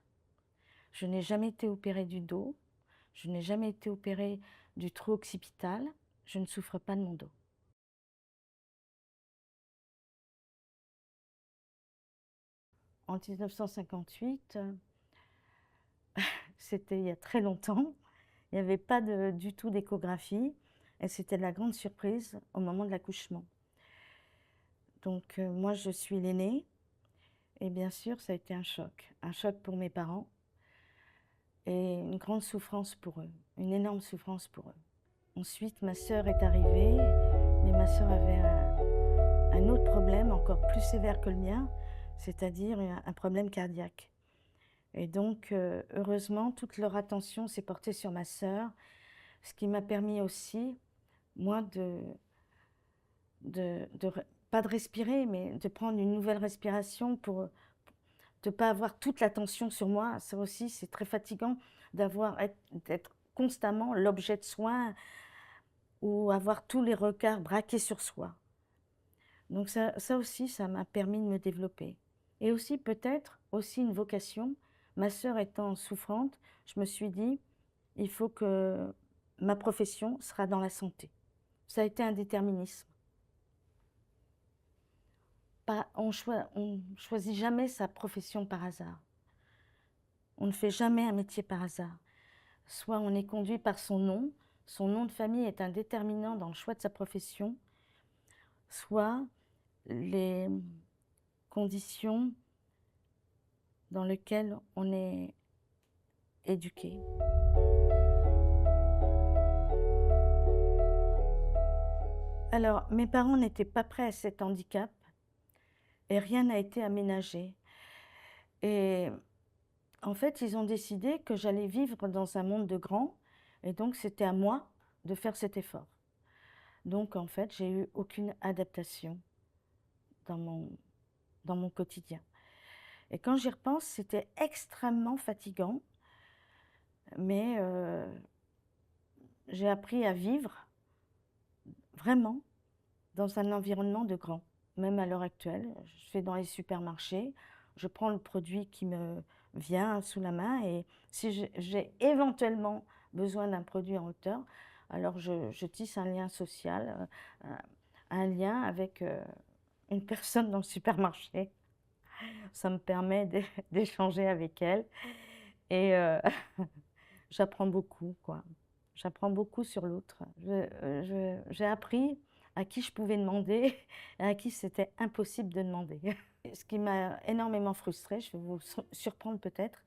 Je n'ai jamais été opérée du dos, je n'ai jamais été opérée du trou occipital, je ne souffre pas de mon dos. En 1958, c'était il y a très longtemps, il n'y avait pas du tout d'échographie et c'était la grande surprise au moment de l'accouchement. Donc moi je suis l'aînée et bien sûr ça a été un choc pour mes parents et une grande souffrance pour eux, une énorme souffrance pour eux. Ensuite ma sœur est arrivée, mais ma sœur avait un autre problème encore plus sévère que le mien, c'est-à-dire un problème cardiaque. Et donc heureusement toute leur attention s'est portée sur ma sœur, ce qui m'a permis aussi moi pas de respirer, mais de prendre une nouvelle respiration pour ne pas avoir toute l'attention sur moi. Ça aussi, c'est très fatigant d'être constamment l'objet de soin ou avoir tous les regards braqués sur soi. Donc ça aussi, ça m'a permis de me développer. Et aussi peut-être aussi une vocation. Ma sœur étant souffrante, je me suis dit, il faut que ma profession sera dans la santé. Ça a été un déterminisme. On choisit jamais sa profession par hasard. On ne fait jamais un métier par hasard. Soit on est conduit par son nom de famille est un déterminant dans le choix de sa profession, soit les conditions dans lesquelles on est éduqué. Alors, mes parents n'étaient pas prêts à cet handicap et rien n'a été aménagé. Et en fait, ils ont décidé que j'allais vivre dans un monde de grands et donc c'était à moi de faire cet effort. Donc en fait, j'ai eu aucune adaptation dans mon quotidien. Et quand j'y repense, c'était extrêmement fatigant, mais j'ai appris à vivre vraiment dans un environnement de grands. Même à l'heure actuelle, je vais dans les supermarchés, je prends le produit qui me vient sous la main et si j'ai éventuellement besoin d'un produit en hauteur, alors je tisse un lien social, un lien avec une personne dans le supermarché. Ça me permet d'échanger avec elle et j'apprends beaucoup, quoi. J'apprends beaucoup sur l'autre. J'ai appris à qui je pouvais demander et à qui c'était impossible de demander. Ce qui m'a énormément frustrée, je vais vous surprendre peut-être,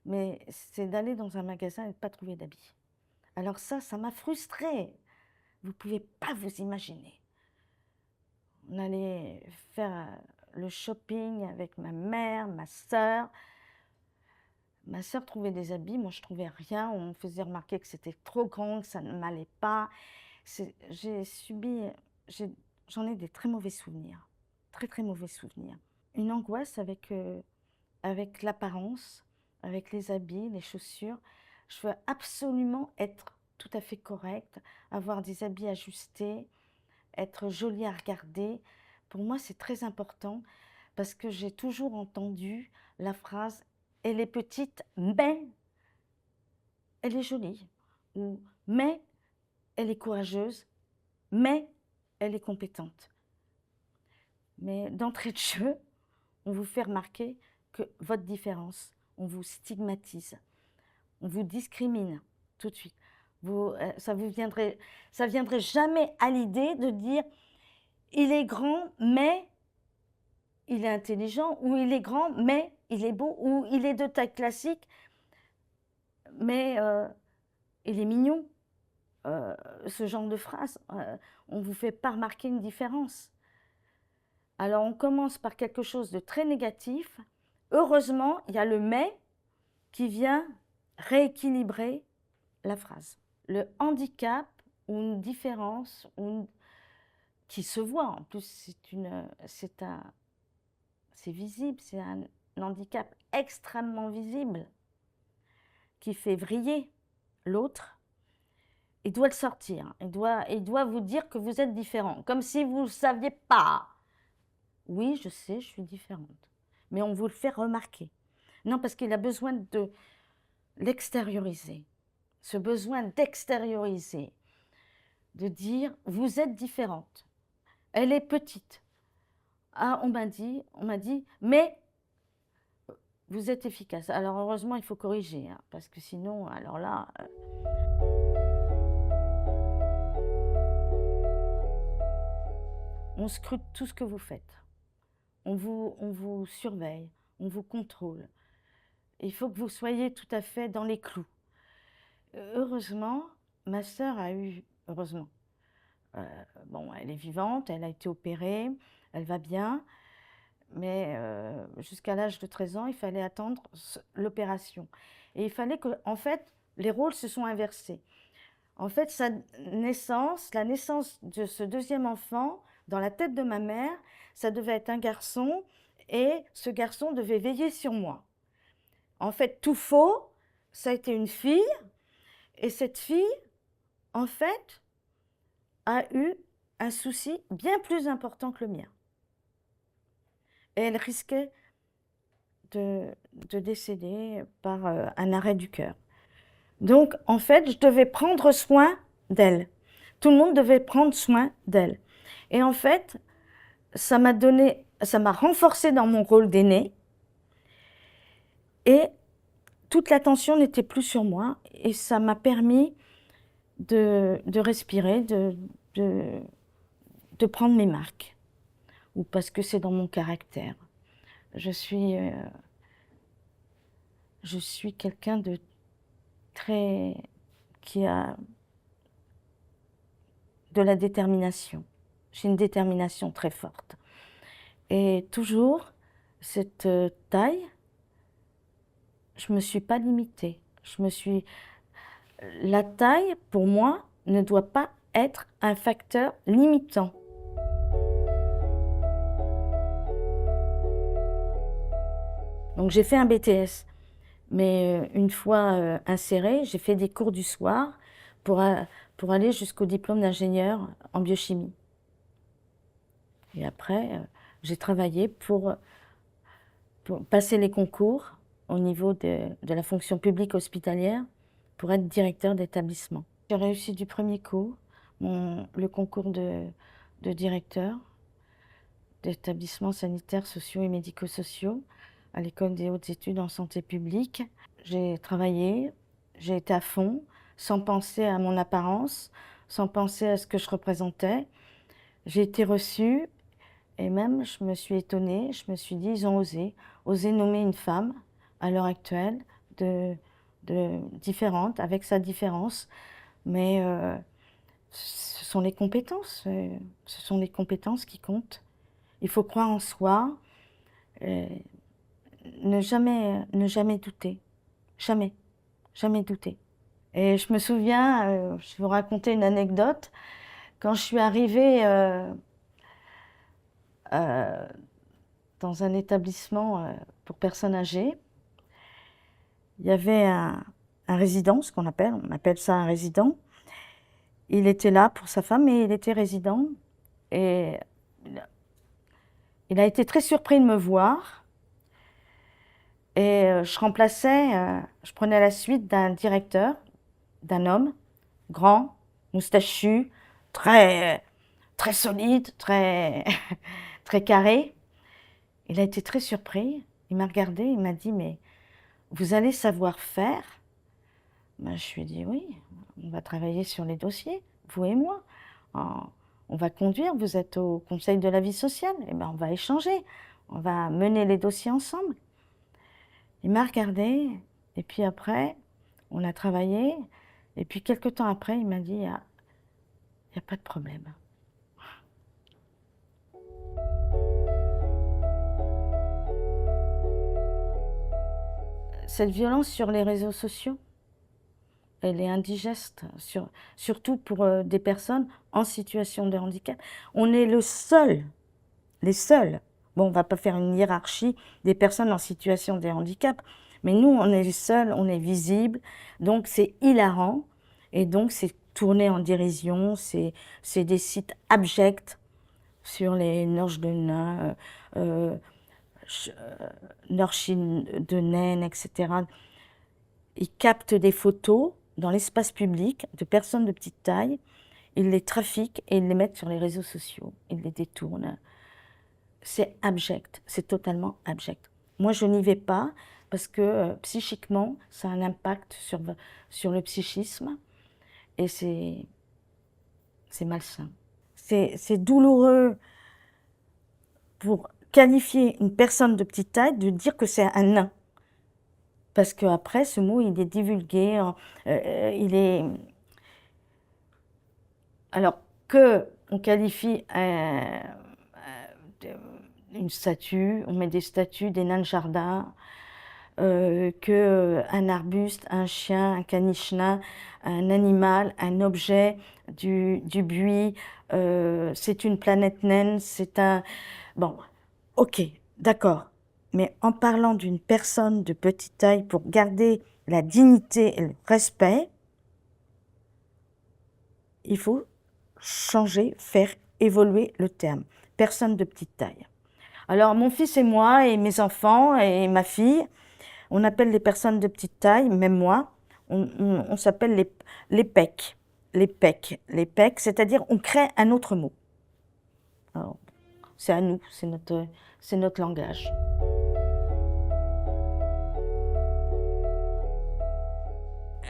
mais c'est d'aller dans un magasin et de ne pas trouver d'habits. Alors ça m'a frustrée. Vous ne pouvez pas vous imaginer. On allait faire le shopping avec ma mère, ma sœur. Ma sœur trouvait des habits, moi je trouvais rien. On me faisait remarquer que c'était trop grand, que ça ne m'allait pas. J'en ai des très mauvais souvenirs, très très mauvais souvenirs. Une angoisse avec l'apparence, avec les habits, les chaussures. Je veux absolument être tout à fait correcte, avoir des habits ajustés, être jolie à regarder. Pour moi, c'est très important parce que j'ai toujours entendu la phrase « elle est petite, mais elle est jolie » ou « mais elle est courageuse, mais elle est compétente ». Mais d'entrée de jeu, on vous fait remarquer que votre différence, on vous stigmatise, on vous discrimine tout de suite. Ça viendrait jamais à l'idée de dire il est grand, mais il est intelligent, ou il est grand, mais il est beau, ou il est de taille classique, mais il est mignon. Ce genre de phrase, on ne vous fait pas remarquer une différence. Alors on commence par quelque chose de très négatif. Heureusement, il y a le « mais » qui vient rééquilibrer la phrase. Le handicap ou une différence qui se voit, en plus c'est visible, c'est un handicap extrêmement visible qui fait vriller l'autre. Il doit le sortir, il doit vous dire que vous êtes différent, comme si vous ne le saviez pas. Oui, je sais, je suis différente, mais on vous le fait remarquer. Non, parce qu'il a besoin de l'extérioriser, ce besoin d'extérioriser, de dire « vous êtes différente, elle est petite ». Ah, on m'a dit, mais vous êtes efficace. Alors heureusement, il faut corriger, hein, parce que sinon, alors là… On scrute tout ce que vous faites. On vous surveille, on vous contrôle. Il faut que vous soyez tout à fait dans les clous. Heureusement, ma sœur a eu… Heureusement. Bon, elle est vivante, elle a été opérée, elle va bien. Mais jusqu'à l'âge de 13 ans, il fallait attendre l'opération. Et il fallait que, en fait, les rôles se sont inversés. En fait, la naissance de ce deuxième enfant, dans la tête de ma mère, ça devait être un garçon, et ce garçon devait veiller sur moi. En fait, tout faux, ça a été une fille, et cette fille, en fait, a eu un souci bien plus important que le mien. Et elle risquait de décéder par un arrêt du cœur. Donc, en fait, je devais prendre soin d'elle. Tout le monde devait prendre soin d'elle. Et en fait, ça m'a renforcée dans mon rôle d'aînée. Et toute l'attention n'était plus sur moi. Et ça m'a permis de respirer, de prendre mes marques. Ou parce que c'est dans mon caractère. Je suis quelqu'un de qui a de la détermination. J'ai une détermination très forte. Et toujours, cette taille, je ne me suis pas limitée. La taille, pour moi, ne doit pas être un facteur limitant. Donc j'ai fait un BTS, mais une fois insérée, j'ai fait des cours du soir pour aller jusqu'au diplôme d'ingénieur en biochimie. Et après, j'ai travaillé pour passer les concours au niveau de la fonction publique hospitalière pour être directeur d'établissement. J'ai réussi du premier coup le concours de directeur d'établissements sanitaires, sociaux et médico-sociaux à l'École des hautes études en santé publique. J'ai travaillé, j'ai été à fond, sans penser à mon apparence, sans penser à ce que je représentais. J'ai été reçue Et même, je me suis étonnée, je me suis dit, ils ont osé nommer une femme, à l'heure actuelle, différente, avec sa différence. Mais ce sont les compétences, ce sont les compétences qui comptent. Il faut croire en soi, euh, ne jamais douter, jamais, jamais douter. Et je me souviens, je vais vous raconter une anecdote, quand je suis arrivée euh, dans un établissement pour personnes âgées, il y avait un résident, on appelle ça un résident. Il était là pour sa femme et il était résident. Et il a été très surpris de me voir. Et je prenais la suite d'un directeur, d'un homme, grand, moustachu, très solide, très carré. Il a été très surpris. Il m'a regardé, il m'a dit, mais vous allez savoir faire? Ben, je lui ai dit, oui, on va travailler sur les dossiers, vous et moi. On va conduire, vous êtes au conseil de la vie sociale, et ben, on va échanger, on va mener les dossiers ensemble. Il m'a regardé, et puis après, on a travaillé, et puis quelques temps après, il m'a dit, il n'y a pas de problème. Cette violence sur les réseaux sociaux, elle est indigeste, surtout pour des personnes en situation de handicap. On est les seuls. Bon, on ne va pas faire une hiérarchie des personnes en situation de handicap, mais nous, on est les seuls, on est visibles, donc c'est hilarant, et donc c'est tourné en dérision, c'est des sites abjects sur les Norges de nains, Norchis de naines, etc. Ils captent des photos dans l'espace public de personnes de petite taille, ils les trafiquent et ils les mettent sur les réseaux sociaux, ils les détournent. C'est abject, c'est totalement abject. Moi, je n'y vais pas parce que psychiquement, ça a un impact sur le psychisme et c'est malsain. C'est douloureux pour qualifier une personne de petite taille de dire que c'est un nain. Parce qu'après, ce mot, il est divulgué, il est... Alors qu'on qualifie une statue, on met des statues, des nains de jardin, qu'un arbuste, un chien, un caniche nain, un animal, un objet du buis, c'est une planète naine, c'est un... Bon, ok, d'accord. Mais en parlant d'une personne de petite taille pour garder la dignité et le respect, il faut changer, faire évoluer le terme. Personne de petite taille. Alors mon fils et moi et mes enfants et ma fille, on appelle les personnes de petite taille, même moi, on s'appelle les pecs. Les pecs, c'est-à-dire on crée un autre mot. Alors, c'est à nous, c'est notre langage.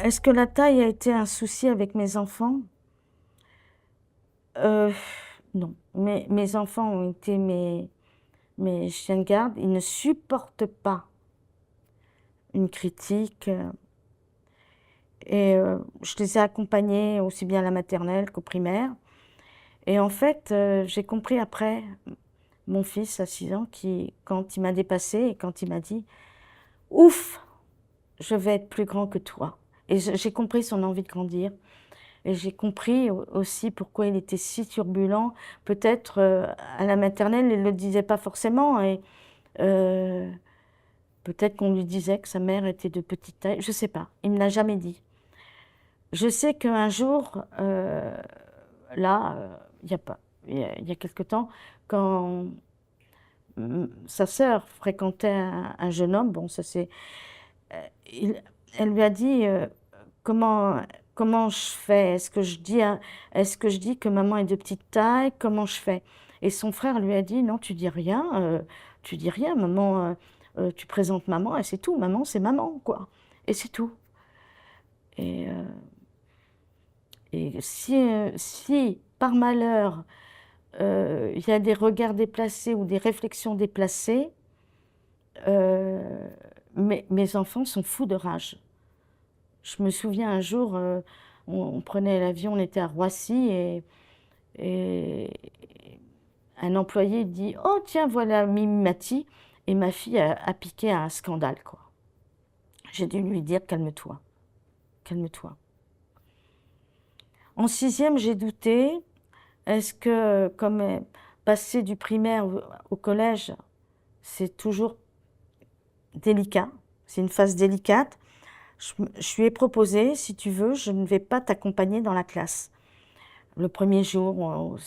Est-ce que la taille a été un souci avec mes enfants? Non. Mes enfants ont été mes chiens de garde. Ils ne supportent pas une critique. Et je les ai accompagnés aussi bien à la maternelle qu'au primaire. Et en fait, j'ai compris après, mon fils à 6 ans, quand il m'a dépassée et quand il m'a dit « Ouf, je vais être plus grand que toi ». Et j'ai compris son envie de grandir. Et j'ai compris aussi pourquoi il était si turbulent. Peut-être à la maternelle, il ne le disait pas forcément. Et peut-être qu'on lui disait que sa mère était de petite taille. Je ne sais pas. Il ne me l'a jamais dit. Je sais qu'un jour, là, il y a quelque temps, quand sa sœur fréquentait un jeune homme, bon, ça c'est... elle lui a dit comment je fais? Est-ce que je dis que maman est de petite taille? Comment je fais? Et son frère lui a dit non, tu dis rien, maman, tu présentes maman et c'est tout, maman c'est maman, quoi. Et c'est tout. Et si par malheur il y a des regards déplacés ou des réflexions déplacées, mes enfants sont fous de rage. Je me souviens un jour, on prenait l'avion, on était à Roissy et un employé dit « Oh tiens, voilà Mimi Mati » et ma fille a piqué à un scandale, quoi. J'ai dû lui dire « Calme-toi, calme-toi ». En sixième, j'ai douté. Est-ce que, comme passer du primaire au collège, c'est toujours délicat, c'est une phase délicate. Je lui ai proposé, si tu veux, je ne vais pas t'accompagner dans la classe. Le premier jour,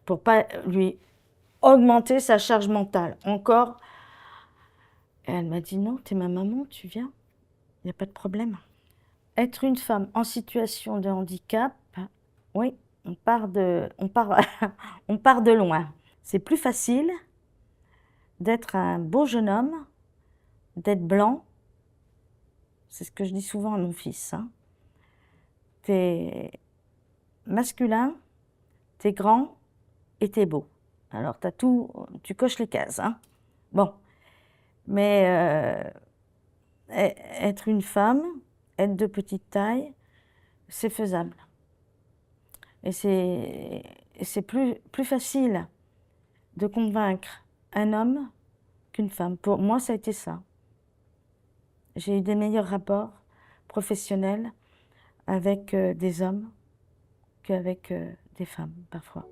pour pas lui augmenter sa charge mentale. Encore. Et elle m'a dit, non, t'es ma maman, tu viens, il n'y a pas de problème. Être une femme en situation de handicap, oui, on part on part de loin. C'est plus facile d'être un beau jeune homme, d'être blanc. C'est ce que je dis souvent à mon fils. Hein. T'es masculin, t'es grand et t'es beau. Alors t'as tout, tu coches les cases. Hein. Bon, mais être une femme, être de petite taille, c'est faisable. Et c'est plus facile de convaincre un homme qu'une femme. Pour moi, ça a été ça. J'ai eu des meilleurs rapports professionnels avec des hommes qu'avec des femmes, parfois.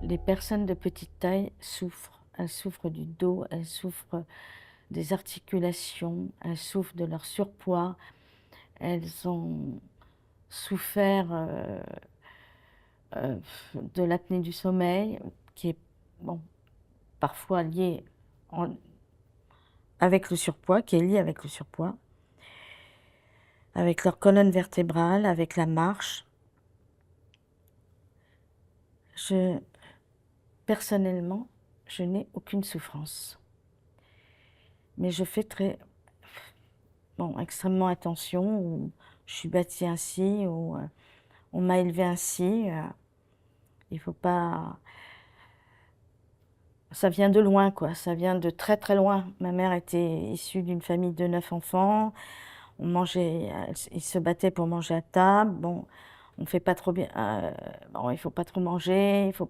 Les personnes de petite taille souffrent. Elles souffrent du dos, elles souffrent des articulations, elles souffrent de leur surpoids, elles ont souffert de l'apnée du sommeil, qui est bon, parfois liée avec le surpoids, qui est liée avec le surpoids, avec leur colonne vertébrale, avec la marche. Personnellement, je n'ai aucune souffrance. Mais je fais extrêmement attention, ou je suis bâtie ainsi, ou on m'a élevée ainsi. Il faut pas... Ça vient de loin, quoi. Ça vient de très très loin. Ma mère était issue d'une famille de 9 enfants. On mangeait, ils se battaient pour manger à table. Bon, on fait pas trop bien. Bon, il faut pas trop manger, il faut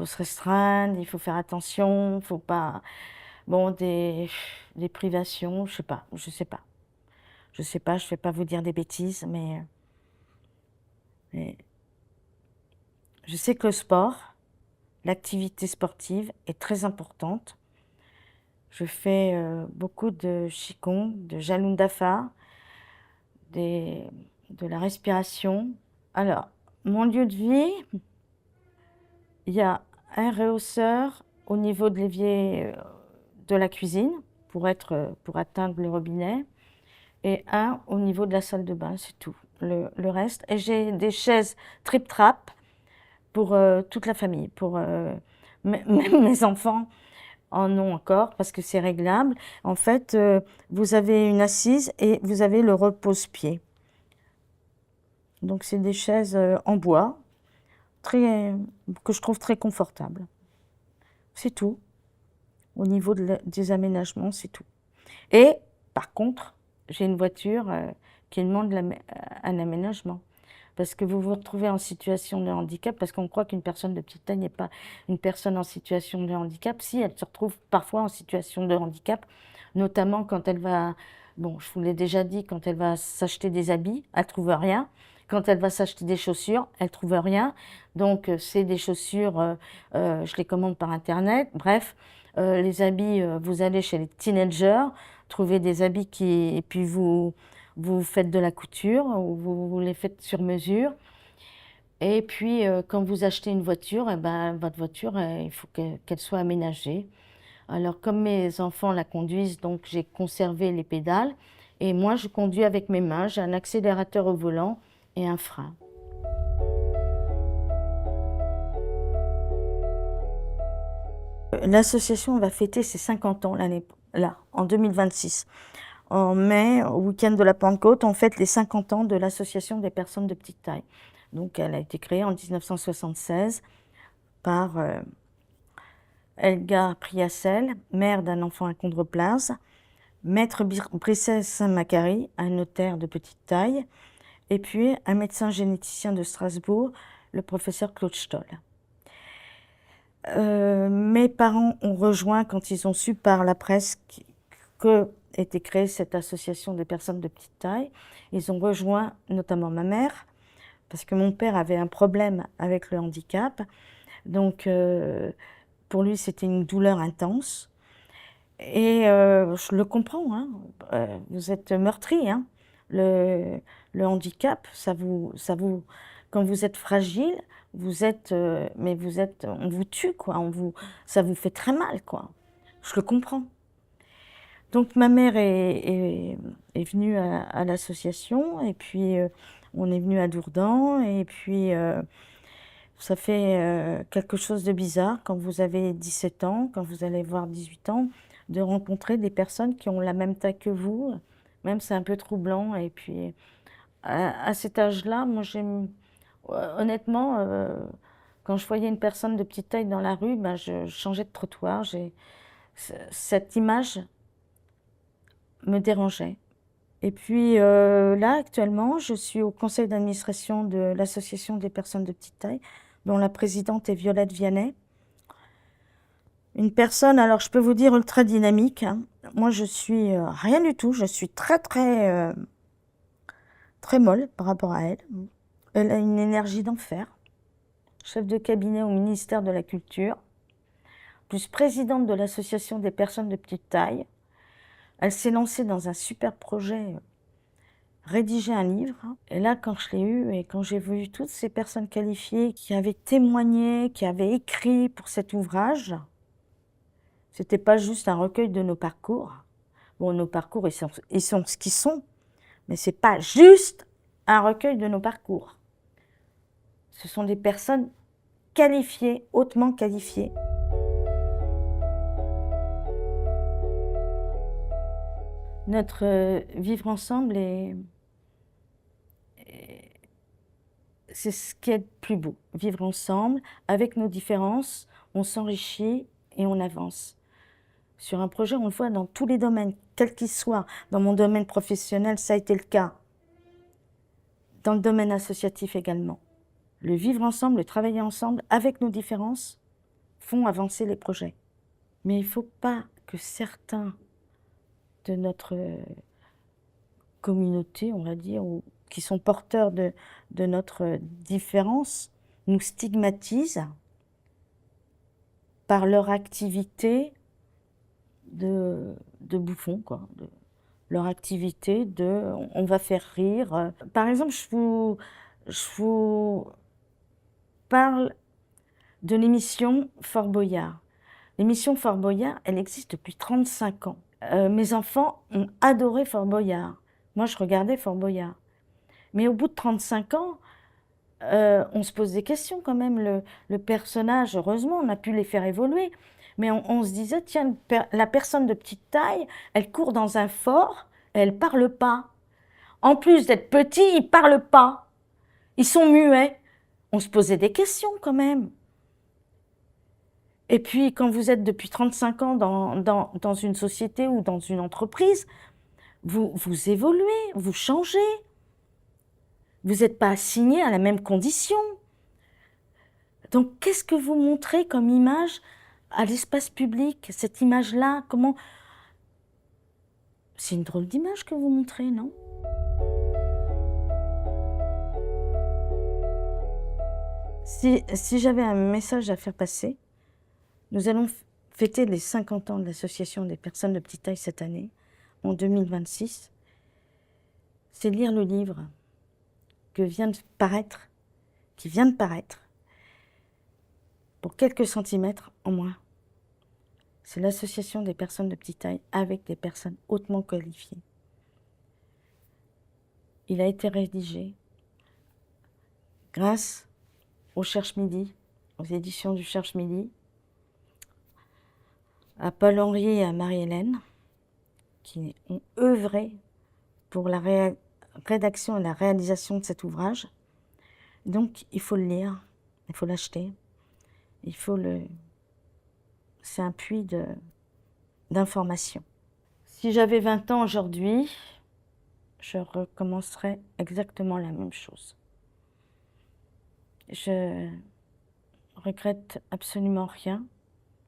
se restreindre, il faut faire attention, il faut pas. Bon, des privations, je sais pas. Je vais pas vous dire des bêtises, mais je sais que le sport, l'activité sportive est très importante. Je fais beaucoup de Qigong, de Jalun Dafa, de la respiration. Alors, mon lieu de vie, il y a un rehausseur au niveau de l'évier de la cuisine pour atteindre le robinet et un au niveau de la salle de bain, c'est tout. Le reste. Et j'ai des chaises trip-trap pour toute la famille, pour même mes enfants en ont encore parce que c'est réglable. En fait, vous avez une assise et vous avez le repose-pied. Donc c'est des chaises en bois que je trouve très confortables. C'est tout. Au niveau des aménagements, c'est tout. Et par contre, j'ai une voiture qui demande un aménagement. Parce que vous vous retrouvez en situation de handicap, parce qu'on croit qu'une personne de petite taille n'est pas une personne en situation de handicap. Si, elle se retrouve parfois en situation de handicap, notamment quand elle va, bon, je vous l'ai déjà dit, quand elle va s'acheter des habits, elle ne trouve rien. Quand elle va s'acheter des chaussures, elle ne trouve rien. Donc, c'est des chaussures, je les commande par Internet. Bref, les habits, vous allez chez les teenagers, trouver des habits et puis vous faites de la couture, ou vous les faites sur mesure. Et puis, quand vous achetez une voiture, votre voiture, il faut qu'elle soit aménagée. Alors, comme mes enfants la conduisent, donc j'ai conservé les pédales. Et moi, je conduis avec mes mains. J'ai un accélérateur au volant et un frein. L'association va fêter ses 50 ans en 2026. en mai, au week-end de la Pentecôte, on fête les 50 ans de l'Association des personnes de petite taille. Donc elle a été créée en 1976 par Helga Priacel, mère d'un enfant achondroplase, maître Brissès Saint-Macary, un notaire de petite taille, et puis un médecin généticien de Strasbourg, le professeur Claude Stoll. Mes parents ont rejoint, quand ils ont su par la presse que était créée cette association des personnes de petite taille, ils ont rejoint notamment ma mère, parce que mon père avait un problème avec le handicap. Donc, pour lui, c'était une douleur intense. Et je le comprends, hein. Vous êtes meurtri, hein. Le handicap, quand vous êtes fragile, on vous tue, quoi. Ça vous fait très mal, quoi. Je le comprends. Donc ma mère est venue à l'association, et puis on est venu à Dourdan, et puis ça fait quelque chose de bizarre quand vous avez 17 ans, quand vous allez voir 18 ans, de rencontrer des personnes qui ont la même taille que vous. Même c'est un peu troublant. Et puis à cet âge-là, moi honnêtement, quand je voyais une personne de petite taille dans la rue, ben, je changeais de trottoir. Cette image me dérangeait. Et puis là, actuellement, je suis au conseil d'administration de l'Association des personnes de petite taille, dont la présidente est Violette Vianney. Une personne, alors je peux vous dire, ultra dynamique, hein. Moi, je suis rien du tout. Je suis très molle par rapport à elle. Elle a une énergie d'enfer. Chef de cabinet au ministère de la Culture, plus présidente de l'Association des personnes de petite taille. Elle s'est lancée dans un super projet, rédiger un livre. Et là, quand je l'ai eu et quand j'ai vu toutes ces personnes qualifiées qui avaient témoigné, qui avaient écrit pour cet ouvrage, c'était pas juste un recueil de nos parcours. Bon, nos parcours, ils sont ce qu'ils sont, mais c'est pas juste un recueil de nos parcours. Ce sont des personnes qualifiées, hautement qualifiées. Notre vivre ensemble c'est ce qui est le plus beau. Vivre ensemble, avec nos différences, on s'enrichit et on avance. Sur un projet, on le voit dans tous les domaines, quels qu'ils soient. Dans mon domaine professionnel, ça a été le cas. Dans le domaine associatif également. Le vivre ensemble, le travailler ensemble, avec nos différences, font avancer les projets. Mais il ne faut pas que certains de notre communauté, on va dire, ou qui sont porteurs de notre différence, nous stigmatisent par leur activité de bouffon, quoi. Leur activité on va faire rire. Par exemple, je vous parle de l'émission Fort Boyard. L'émission Fort Boyard, elle existe depuis 35 ans. Mes enfants ont adoré Fort Boyard. Moi, je regardais Fort Boyard. Mais au bout de 35 ans, on se pose des questions quand même. Le personnage, heureusement, on a pu les faire évoluer. Mais on se disait, tiens, la personne de petite taille, elle court dans un fort, et elle ne parle pas. En plus d'être petit, ils ne parlent pas. Ils sont muets. On se posait des questions quand même. Et puis, quand vous êtes depuis 35 ans dans une société ou dans une entreprise, vous évoluez, vous changez. Vous n'êtes pas assigné à la même condition. Donc, qu'est-ce que vous montrez comme image à l'espace public? Cette image-là, comment... C'est une drôle d'image que vous montrez, non? Si j'avais un message à faire passer, nous allons fêter les 50 ans de l'Association des personnes de petite taille cette année, en 2026. C'est lire le livre qui vient de paraître, pour quelques centimètres en moins. C'est l'Association des personnes de petite taille avec des personnes hautement qualifiées. Il a été rédigé grâce au Cherche Midi, aux éditions du Cherche Midi, à Paul-Henri et à Marie-Hélène, qui ont œuvré pour la rédaction et la réalisation de cet ouvrage. Donc, il faut le lire, il faut l'acheter, c'est un puits d'informations. Si j'avais 20 ans aujourd'hui, je recommencerais exactement la même chose. Je regrette absolument rien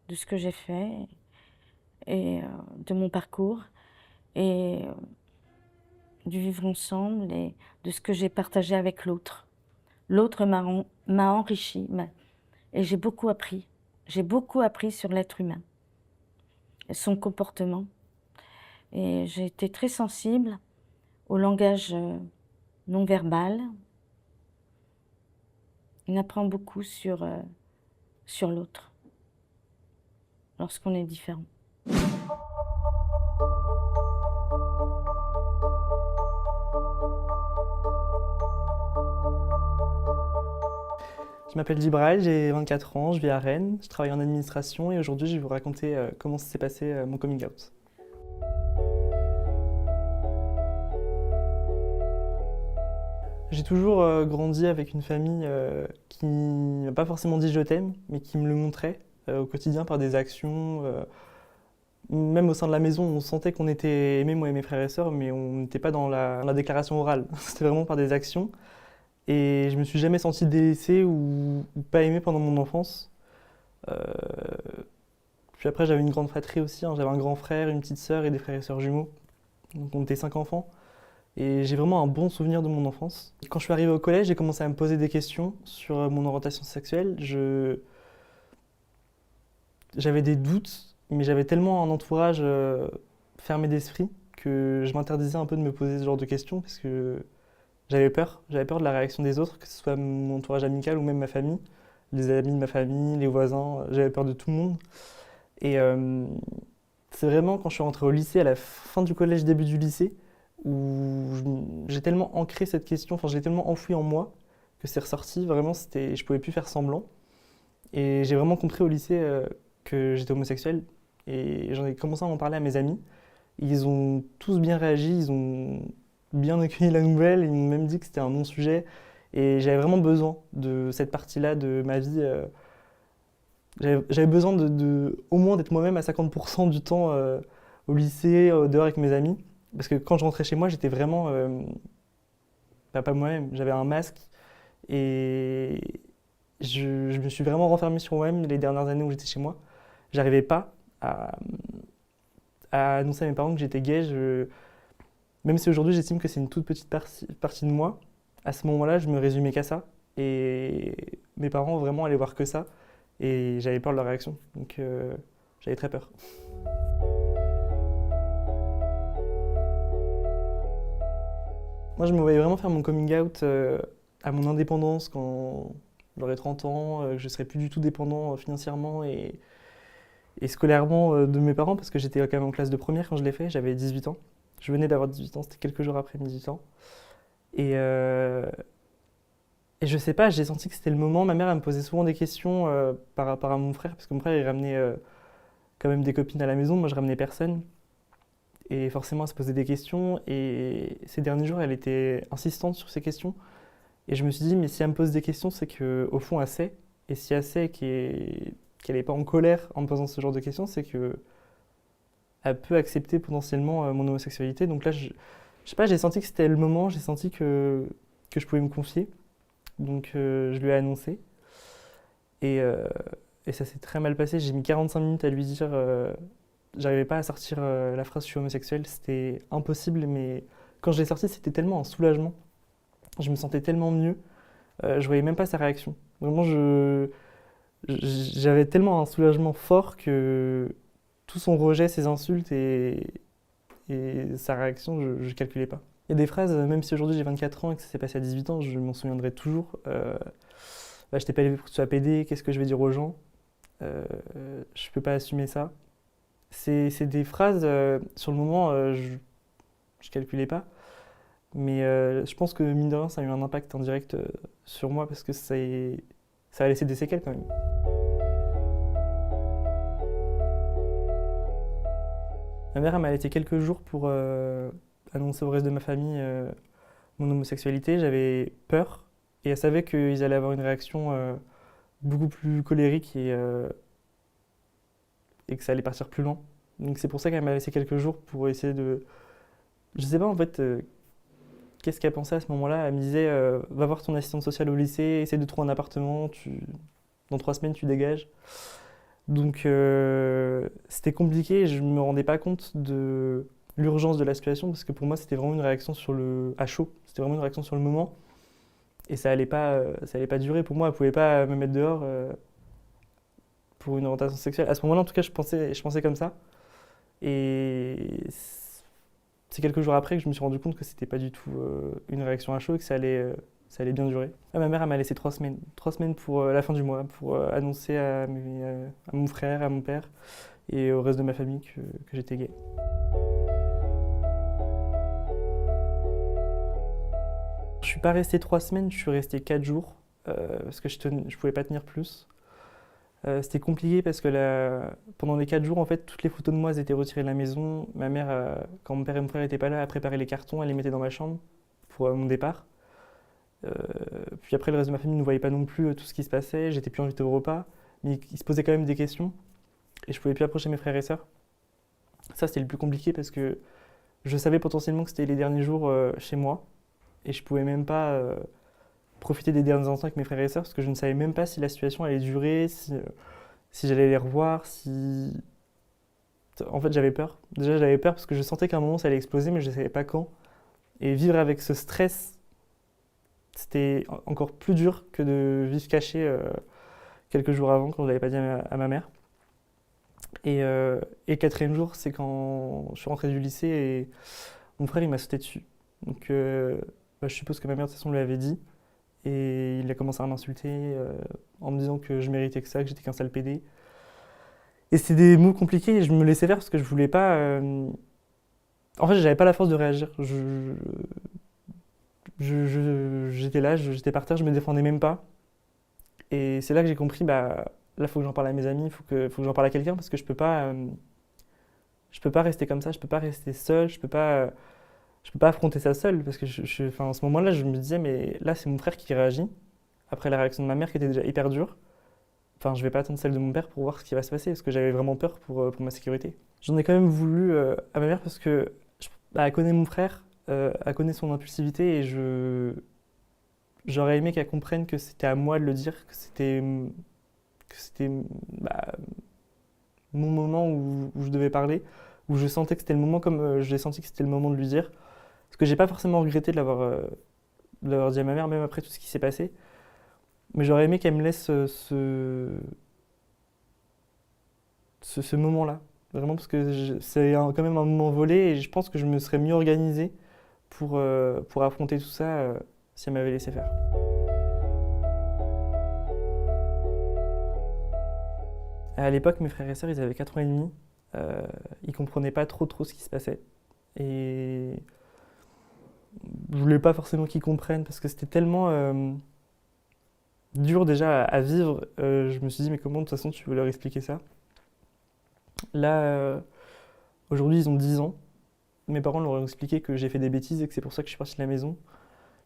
de ce que j'ai fait et de mon parcours et du vivre ensemble et de ce que j'ai partagé avec l'autre. L'autre m'a enrichi et j'ai beaucoup appris. J'ai beaucoup appris sur l'être humain et son comportement. Et j'ai été très sensible au langage non verbal. On apprend beaucoup sur l'autre lorsqu'on est différent. Je m'appelle Djibril, j'ai 24 ans, je vis à Rennes, je travaille en administration et aujourd'hui je vais vous raconter comment s'est passé mon coming out. J'ai toujours grandi avec une famille qui m'a pas forcément dit je t'aime, mais qui me le montrait au quotidien par des actions. Même au sein de la maison, on sentait qu'on était aimés, moi et mes frères et sœurs, mais on n'était pas dans la déclaration orale. C'était vraiment par des actions. Et je me suis jamais senti délaissé ou pas aimé pendant mon enfance. Euh, Puis après, j'avais une grande fratrie aussi, hein. J'avais un grand frère, une petite sœur et des frères et sœurs jumeaux. Donc on était 5 enfants. Et j'ai vraiment un bon souvenir de mon enfance. Quand je suis arrivé au collège, j'ai commencé à me poser des questions sur mon orientation sexuelle. J'avais des doutes, mais j'avais tellement un entourage fermé d'esprit que je m'interdisais un peu de me poser ce genre de questions parce que j'avais peur. J'avais peur de la réaction des autres, que ce soit mon entourage amical ou même ma famille, les amis de ma famille, les voisins. J'avais peur de tout le monde. Et c'est vraiment quand je suis rentré au lycée, à la fin du collège, début du lycée, où j'ai tellement ancré cette question, enfin je l'ai tellement enfoui en moi que c'est ressorti. Vraiment, je pouvais plus faire semblant. Et j'ai vraiment compris au lycée que j'étais homosexuel. Et j'en ai commencé à en parler à mes amis. Ils ont tous bien réagi, ils ont bien accueilli la nouvelle, ils m'ont même dit que c'était un non-sujet. Et j'avais vraiment besoin de cette partie-là de ma vie. J'avais besoin au moins d'être moi-même à 50% du temps au lycée, dehors avec mes amis. Parce que quand je rentrais chez moi, j'étais vraiment pas moi-même. J'avais un masque et je me suis vraiment renfermé sur moi-même les dernières années où j'étais chez moi. J'arrivais pas à annoncer à mes parents que j'étais gay. Même si aujourd'hui j'estime que c'est une toute petite partie de moi, à ce moment-là, je me résumais qu'à ça. Et mes parents vraiment allaient voir que ça. Et j'avais peur de leur réaction. Donc j'avais très peur. Moi, je me voyais vraiment faire mon coming out à mon indépendance quand j'aurai 30 ans, que je ne serai plus du tout dépendant financièrement et scolairement de mes parents, parce que j'étais quand même en classe de première quand je l'ai fait, j'avais 18 ans. Je venais d'avoir 18 ans, c'était quelques jours après mes 18 ans. Et je sais pas, j'ai senti que c'était le moment. Ma mère, elle me posait souvent des questions par rapport à mon frère, parce que mon frère, il ramenait quand même des copines à la maison, moi je ramenais personne. Et forcément, elle se posait des questions. Et ces derniers jours, elle était insistante sur ces questions. Et je me suis dit, mais si elle me pose des questions, c'est qu'au fond, elle sait. Et si elle sait qu'elle n'est pas en colère en me posant ce genre de questions, c'est qu'elle peut accepter potentiellement mon homosexualité. Donc là, je sais pas, j'ai senti que c'était le moment, j'ai senti que je pouvais me confier. Donc je lui ai annoncé. Et ça s'est très mal passé. J'ai mis 45 minutes à lui dire. J'arrivais pas à sortir la phrase « je suis homosexuel », c'était impossible, mais quand je l'ai sorti, c'était tellement un soulagement. Je me sentais tellement mieux, je voyais même pas sa réaction. Vraiment, j'avais tellement un soulagement fort que tout son rejet, ses insultes et sa réaction, je calculais pas. Il y a des phrases, même si aujourd'hui j'ai 24 ans et que ça s'est passé à 18 ans, je m'en souviendrai toujours. Je t'ai pas élevé pour que tu sois pédé, qu'est-ce que je vais dire aux gens? Je peux pas assumer ça. C'est des phrases, sur le moment, je calculais pas. Mais je pense que mine de rien, ça a eu un impact indirect sur moi parce que ça a laissé des séquelles quand même. Ma mère elle m'a allaité quelques jours pour annoncer au reste de ma famille mon homosexualité. J'avais peur et elle savait qu'ils allaient avoir une réaction beaucoup plus colérique et que ça allait partir plus loin. Donc c'est pour ça qu'elle m'a laissé quelques jours pour essayer de... Je sais pas en fait qu'est-ce qu'elle pensait à ce moment-là. Elle me disait va voir ton assistante sociale au lycée, essaie de trouver un appartement, dans 3 semaines tu dégages. Donc c'était compliqué et je me rendais pas compte de l'urgence de la situation parce que pour moi c'était vraiment une réaction à chaud. C'était vraiment une réaction sur le moment et ça allait pas durer. Pour moi, elle pouvait pas me mettre dehors pour une orientation sexuelle. À ce moment-là, en tout cas, je pensais comme ça. Et c'est quelques jours après que je me suis rendu compte que c'était pas du tout une réaction à chaud et que ça allait bien durer. Ma mère, elle m'a laissé 3 semaines. 3 semaines pour la fin du mois, pour annoncer à mon frère, à mon père et au reste de ma famille que j'étais gay. Je suis pas resté 3 semaines, je suis resté 4 jours parce que je pouvais pas tenir plus. C'était compliqué parce que pendant les 4 jours, en fait, toutes les photos de moi elles étaient retirées de la maison. Ma mère, quand mon père et mon frère n'étaient pas là, a préparé les cartons, elle les mettait dans ma chambre pour mon départ. Puis après, le reste de ma famille ne voyait pas non plus tout ce qui se passait. J'étais plus invité au repas, mais ils se posaient quand même des questions et je pouvais plus approcher mes frères et sœurs. Ça, c'était le plus compliqué parce que je savais potentiellement que c'était les derniers jours chez moi et je pouvais même pas profiter des derniers instants avec mes frères et sœurs parce que je ne savais même pas si la situation allait durer, si j'allais les revoir, si... En fait, j'avais peur. Déjà, j'avais peur parce que je sentais qu'à un moment, ça allait exploser, mais je ne savais pas quand. Et vivre avec ce stress, c'était encore plus dur que de vivre caché quelques jours avant, quand je ne l'avais pas dit à ma mère. Et le quatrième jour, c'est quand je suis rentré du lycée et mon frère, il m'a sauté dessus. Donc, je suppose que ma mère, de toute façon, lui avait dit. Et il a commencé à m'insulter en me disant que je méritais que ça, que j'étais qu'un sale pédé. Et c'est des mots compliqués et je me laissais faire parce que je voulais pas. En fait, j'avais pas la force de réagir. J'étais là, j'étais par terre, je me défendais même pas. Et c'est là que j'ai compris, bah, là, il faut que j'en parle à mes amis, faut que j'en parle à quelqu'un parce que je peux pas rester comme ça, je peux pas rester seul, je peux pas affronter ça seul parce que enfin, en ce moment-là, je me disais, mais là, c'est mon frère qui réagit après la réaction de ma mère qui était déjà hyper dure. Enfin, je vais pas attendre celle de mon père pour voir ce qui va se passer parce que j'avais vraiment peur pour ma sécurité. J'en ai quand même voulu à ma mère parce que bah, elle connaît mon frère, elle connaît son impulsivité et j'aurais aimé qu'elle comprenne que c'était à moi de le dire, que c'était bah, mon moment où je devais parler, où je sentais que c'était le moment comme j'ai senti que c'était le moment de lui dire. Parce que j'ai pas forcément regretté de l'avoir dit à ma mère, même après tout ce qui s'est passé. Mais j'aurais aimé qu'elle me laisse ce moment-là. Vraiment, parce que c'est quand même un moment volé et je pense que je me serais mieux organisé pour affronter tout ça si elle m'avait laissé faire. À l'époque, mes frères et sœurs, ils avaient 4 ans et demi. Ils comprenaient pas trop ce qui se passait. Et je voulais pas forcément qu'ils comprennent parce que c'était tellement dur déjà à vivre. Je me suis dit, mais comment de toute façon tu veux leur expliquer ça? Là, aujourd'hui, ils ont 10 ans. Mes parents leur ont expliqué que j'ai fait des bêtises et que c'est pour ça que je suis parti de la maison.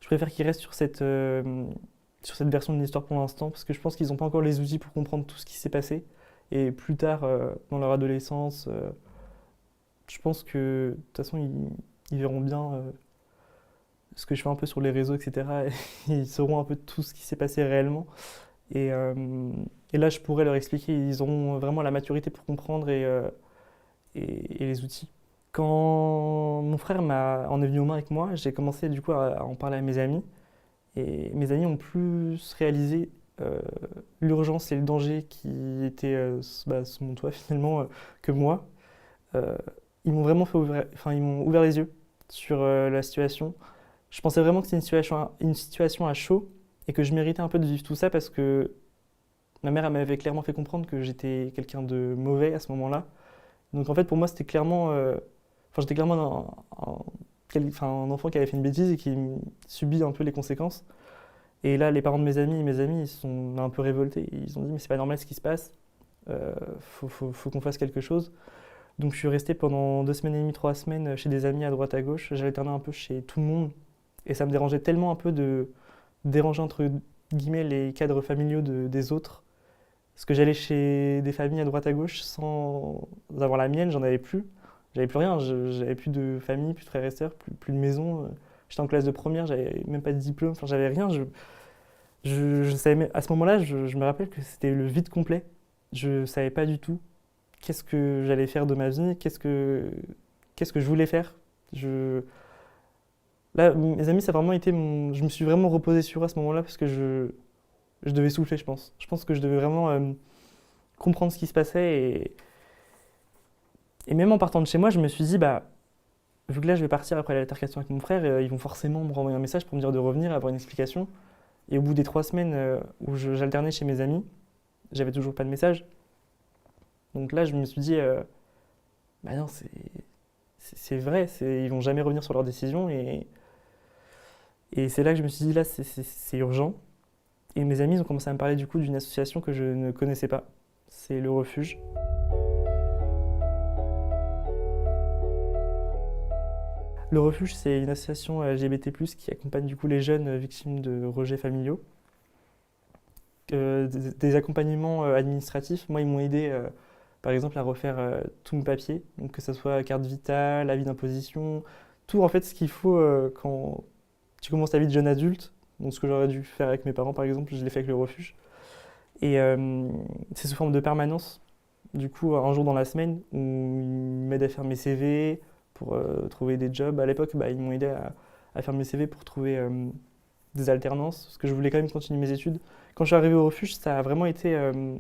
Je préfère qu'ils restent sur cette version de l'histoire pour l'instant parce que je pense qu'ils n'ont pas encore les outils pour comprendre tout ce qui s'est passé. Et plus tard, dans leur adolescence, je pense que de toute façon, ils verront bien ce que je fais un peu sur les réseaux, etc. Et ils sauront un peu tout ce qui s'est passé réellement. Et là, je pourrais leur expliquer, ils auront vraiment la maturité pour comprendre et les outils. Quand mon frère en est venu aux mains avec moi, j'ai commencé du coup à en parler à mes amis. Et mes amis ont plus réalisé l'urgence et le danger qui était sous mon toit finalement que moi. Ils m'ont vraiment ils m'ont ouvert les yeux sur la situation. Je pensais vraiment que c'était une situation à chaud et que je méritais un peu de vivre tout ça parce que ma mère elle m'avait clairement fait comprendre que j'étais quelqu'un de mauvais à ce moment-là. Donc en fait pour moi c'était clairement, j'étais clairement un enfant qui avait fait une bêtise et qui subit un peu les conséquences. Et là les parents de mes amis ils sont un peu révoltés. Ils ont dit mais c'est pas normal ce qui se passe, faut qu'on fasse quelque chose. Donc je suis resté pendant 2 semaines et demie, 3 semaines chez des amis à droite à gauche. J'alternais un peu chez tout le monde. Et ça me dérangeait tellement un peu de déranger entre guillemets les cadres familiaux des autres. Parce que j'allais chez des familles à droite à gauche sans avoir la mienne, j'en avais plus. J'avais plus rien, j'avais plus de famille, plus de frères et sœurs, plus de maison. J'étais en classe de première, j'avais même pas de diplôme, enfin j'avais rien. Je savais à ce moment-là, je me rappelle que c'était le vide complet. Je savais pas du tout qu'est-ce que j'allais faire de ma vie, qu'est-ce que je voulais faire. Là, mes amis, ça a vraiment été je me suis vraiment reposé sur eux à ce moment-là parce que je devais souffler, je pense. Je pense que je devais vraiment comprendre ce qui se passait et même en partant de chez moi, je me suis dit, bah, vu que là, je vais partir après l'altercation avec mon frère, ils vont forcément me renvoyer un message pour me dire de revenir, avoir une explication. Et au bout des 3 semaines où j'alternais chez mes amis, j'avais toujours pas de message. Donc là, je me suis dit, bah non, c'est vrai, ils vont jamais revenir sur leur décision. Et c'est là que je me suis dit, là, c'est urgent. Et mes amis ils ont commencé à me parler du coup d'une association que je ne connaissais pas. C'est le Refuge. Le Refuge, c'est une association LGBT+, qui accompagne du coup les jeunes victimes de rejets familiaux. Des accompagnements administratifs, moi ils m'ont aidé par exemple à refaire tous mes papiers, donc que ce soit carte vitale, avis d'imposition, tout en fait ce qu'il faut quand tu commences ta vie de jeune adulte, donc ce que j'aurais dû faire avec mes parents par exemple, je l'ai fait avec le Refuge. Et c'est sous forme de permanence, du coup un jour dans la semaine où ils m'aident à faire mes CV pour trouver des jobs. À l'époque, bah, ils m'ont aidé à faire mes CV pour trouver des alternances, parce que je voulais quand même continuer mes études. Quand je suis arrivé au Refuge, ça a vraiment été un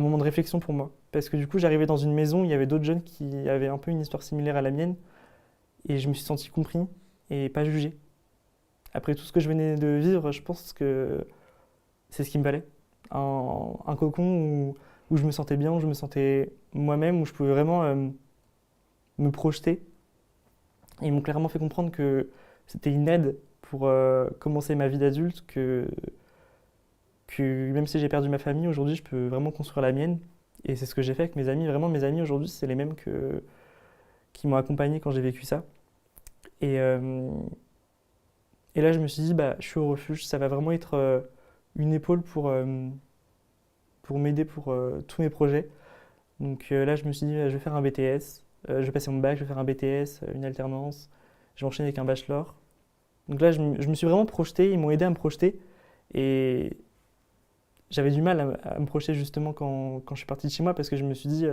moment de réflexion pour moi. Parce que du coup, j'arrivais dans une maison, il y avait d'autres jeunes qui avaient un peu une histoire similaire à la mienne, et je me suis senti compris et pas jugé. Après tout ce que je venais de vivre, je pense que c'est ce qu'il me fallait. Un cocon où je me sentais bien, où je me sentais moi-même, où je pouvais vraiment me projeter. Et ils m'ont clairement fait comprendre que c'était une aide pour commencer ma vie d'adulte, que même si j'ai perdu ma famille, aujourd'hui, je peux vraiment construire la mienne. Et c'est ce que j'ai fait avec mes amis. Vraiment, mes amis aujourd'hui, c'est les mêmes qui m'ont accompagné quand j'ai vécu ça. Et, euh, et là, je me suis dit, bah, je suis au Refuge, ça va vraiment être une épaule pour m'aider pour tous mes projets. Donc là, je me suis dit, je vais faire un BTS, je vais passer mon bac, je vais faire un BTS, une alternance, je vais enchaîner avec un bachelor. Donc là, je me suis vraiment projeté, ils m'ont aidé à me projeter. Et j'avais du mal à me projeter justement quand je suis parti de chez moi parce que je me suis dit,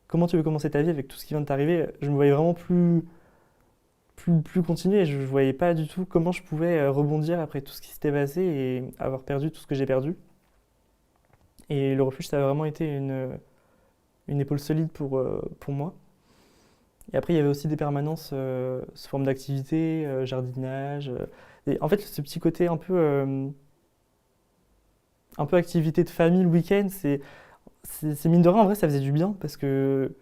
comment tu veux commencer ta vie avec tout ce qui vient de t'arriver? Je me voyais vraiment plus continuer. Je ne voyais pas du tout comment je pouvais rebondir après tout ce qui s'était passé et avoir perdu tout ce que j'ai perdu. Et le Refuge, ça a vraiment été une épaule solide pour moi. Et après, il y avait aussi des permanences sous forme d'activités, jardinage. Et en fait, ce petit côté un peu activité de famille le week-end, c'est mine de rien, en vrai, ça faisait du bien parce que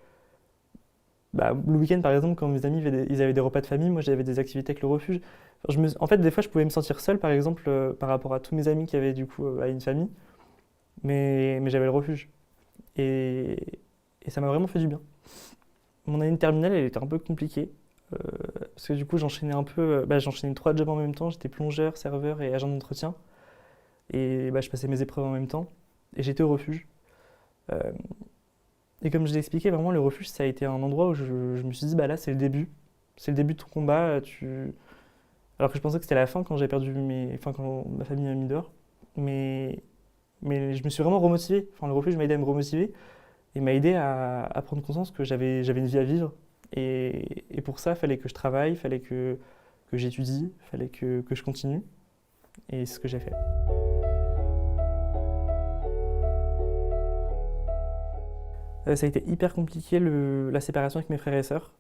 bah, le week-end, par exemple, quand mes amis ils avaient des repas de famille, moi j'avais des activités avec le Refuge. Enfin, en fait, des fois, je pouvais me sentir seul, par exemple, par rapport à tous mes amis qui avaient du coup une famille, mais j'avais le Refuge. Et, et ça m'a vraiment fait du bien. Mon année de terminale, elle était un peu compliquée. Parce que du coup, j'enchaînais un peu. J'enchaînais 3 jobs en même temps. J'étais plongeur, serveur et agent d'entretien. Et bah, je passais mes épreuves en même temps. Et j'étais au Refuge. Euh, et comme je l'ai expliqué, vraiment, le Refuge, ça a été un endroit où je me suis dit, bah là, c'est le début. C'est le début de ton combat. Alors que je pensais que c'était la fin quand j'ai perdu enfin, quand ma famille m'a mis dehors. Mais, mais je me suis vraiment remotivé. Enfin, le Refuge m'a aidé à me remotiver et m'a aidé à prendre conscience que j'avais une vie à vivre. Et pour ça, il fallait que je travaille, il fallait que j'étudie, il fallait que je continue. Et c'est ce que j'ai fait. Ça a été hyper compliqué la séparation avec mes frères et sœurs.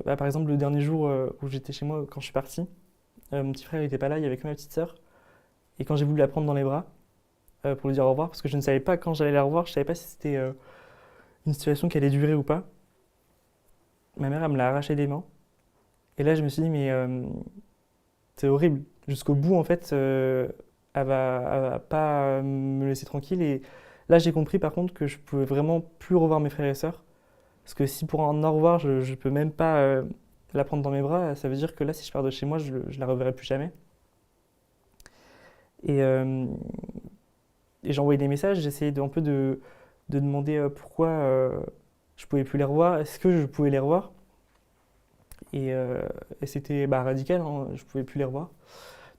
Par exemple, le dernier jour où j'étais chez moi, quand je suis parti, mon petit frère n'était pas là, il y avait que ma petite sœur. Et quand j'ai voulu la prendre dans les bras pour lui dire au revoir, parce que je ne savais pas quand j'allais la revoir, je ne savais pas si c'était une situation qui allait durer ou pas. Ma mère, elle me l'a arraché des mains. Et là, je me suis dit, mais c'est horrible. Jusqu'au bout, en fait, elle va pas me laisser tranquille. Et là, j'ai compris, par contre, que je pouvais vraiment plus revoir mes frères et sœurs. Parce que si pour un au revoir, je peux même pas la prendre dans mes bras, ça veut dire que là, si je pars de chez moi, je la reverrai plus jamais. Et, euh, et j'ai envoyé des messages, j'essayais un peu de demander pourquoi je pouvais plus les revoir, est-ce que je pouvais les revoir. Et, euh, et c'était radical, hein, je pouvais plus les revoir.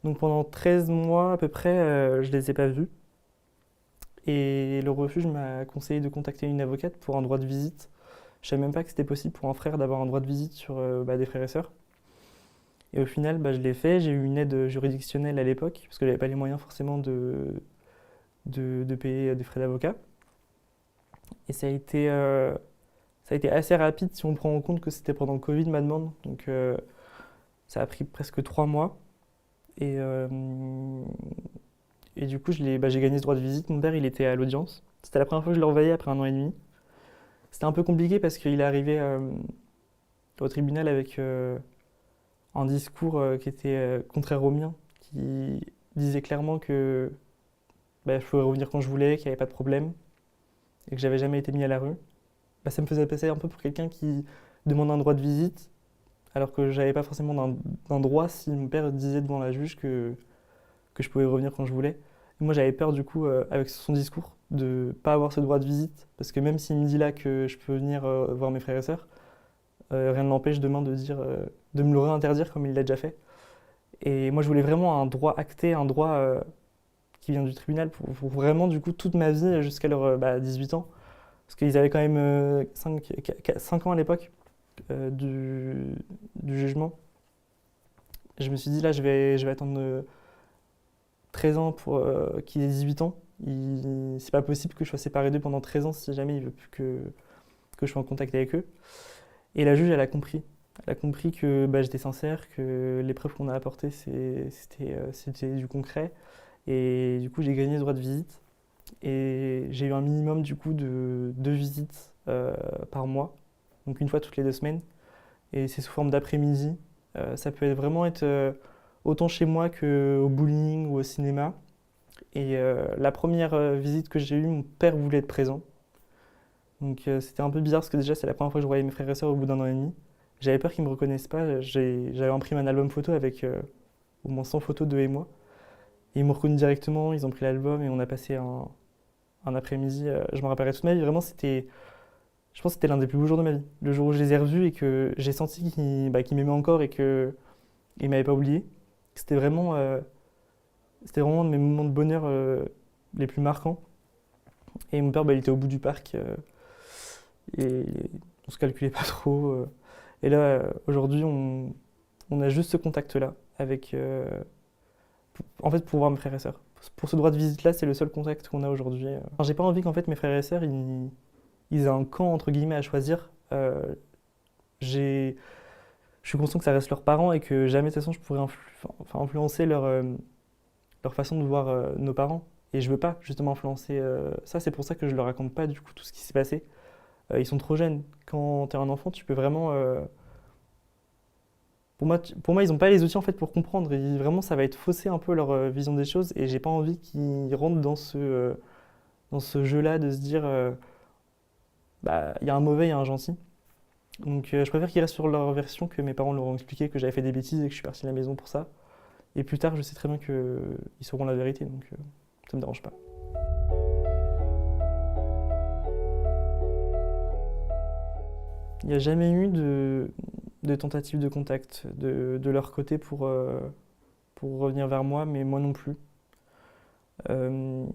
Donc pendant 13 mois à peu près, je les ai pas vus. Et le refuge m'a conseillé de contacter une avocate pour un droit de visite. Je savais même pas que c'était possible pour un frère d'avoir un droit de visite sur des frères et sœurs. Et au final, je l'ai fait. J'ai eu une aide juridictionnelle à l'époque, parce que j'avais pas les moyens forcément de payer des frais d'avocat. Et ça a été assez rapide si on prend en compte que c'était pendant le Covid, ma demande. Donc ça a pris presque 3 mois. Et, euh, et du coup, j'ai gagné ce droit de visite. Mon père, il était à l'audience. C'était la première fois que je le revoyais après 1 an et demi. C'était un peu compliqué parce qu'il est arrivé au tribunal avec un discours qui était contraire au mien, qui disait clairement que je pouvais revenir quand je voulais, qu'il n'y avait pas de problème et que j'avais jamais été mis à la rue. Ça me faisait passer un peu pour quelqu'un qui demande un droit de visite alors que j'avais pas forcément d'un droit si mon père disait devant la juge que je pouvais revenir quand je voulais. Et moi j'avais peur du coup avec son discours de pas avoir ce droit de visite parce que même s'il me dit là que je peux venir voir mes frères et sœurs, rien ne l'empêche demain de me le réinterdire comme il l'a déjà fait. Et moi je voulais vraiment un droit acté, un droit qui vient du tribunal pour vraiment du coup toute ma vie jusqu'à leurs 18 ans. Parce qu'ils avaient quand même 5 ans à l'époque du jugement. Je me suis dit là je vais attendre 13 ans pour qu'il ait 18 ans. C'est pas possible que je sois séparé d'eux pendant 13 ans si jamais il veut plus que je sois en contact avec eux. Et la juge, elle a compris. Elle a compris que j'étais sincère, que les preuves qu'on a apportées, c'était du concret. Et du coup, j'ai gagné le droit de visite. Et j'ai eu un minimum du coup de 2 visites par mois. Donc une fois toutes les 2 semaines. Et c'est sous forme d'après-midi. Ça peut vraiment être autant chez moi qu'au bowling ou au cinéma. Et la première visite que j'ai eue, mon père voulait être présent. Donc c'était un peu bizarre parce que déjà c'est la première fois que je voyais mes frères et sœurs au bout d'1 an et demi. J'avais peur qu'ils me reconnaissent pas. J'avais imprimé un album photo avec au moins 100 photos d'eux et moi. Et ils m'ont reconnu directement, ils ont pris l'album et on a passé un après-midi. Je me rappellerai toute ma vie. Vraiment, je pense que c'était l'un des plus beaux jours de ma vie. Le jour où je les ai revus et que j'ai senti qu'ils m'aimaient encore et qu'ils ne m'avaient pas oublié. C'était vraiment un de mes moments de bonheur les plus marquants. Et mon père, il était au bout du parc. Et on se calculait pas trop. Et là, aujourd'hui, on a juste ce contact-là avec, en fait, pour voir mes frères et sœurs. Pour ce droit de visite-là, c'est le seul contact qu'on a aujourd'hui. Enfin, j'ai pas envie qu'en fait mes frères et sœurs, ils aient un camp entre guillemets à choisir. Je suis conscient que ça reste leurs parents et que jamais de toute façon je pourrais influencer leur façon de voir nos parents. Et je veux pas justement influencer ça. C'est pour ça que je leur raconte pas du coup tout ce qui s'est passé. Ils sont trop jeunes. Quand tu es un enfant, tu peux vraiment. Pour moi, ils n'ont pas les outils en fait pour comprendre. Et vraiment, ça va être fausser un peu leur vision des choses. Et j'ai pas envie qu'ils rentrent dans ce jeu-là de se dire, il y a un mauvais, il y a un gentil. Donc, je préfère qu'ils restent sur leur version que mes parents leur ont expliqué que j'avais fait des bêtises et que je suis parti de la maison pour ça. Et plus tard, je sais très bien qu'ils sauront la vérité. Donc, ça me dérange pas. Il n'y a jamais eu de tentative de contact de leur côté pour revenir vers moi, mais moi non plus. Euh,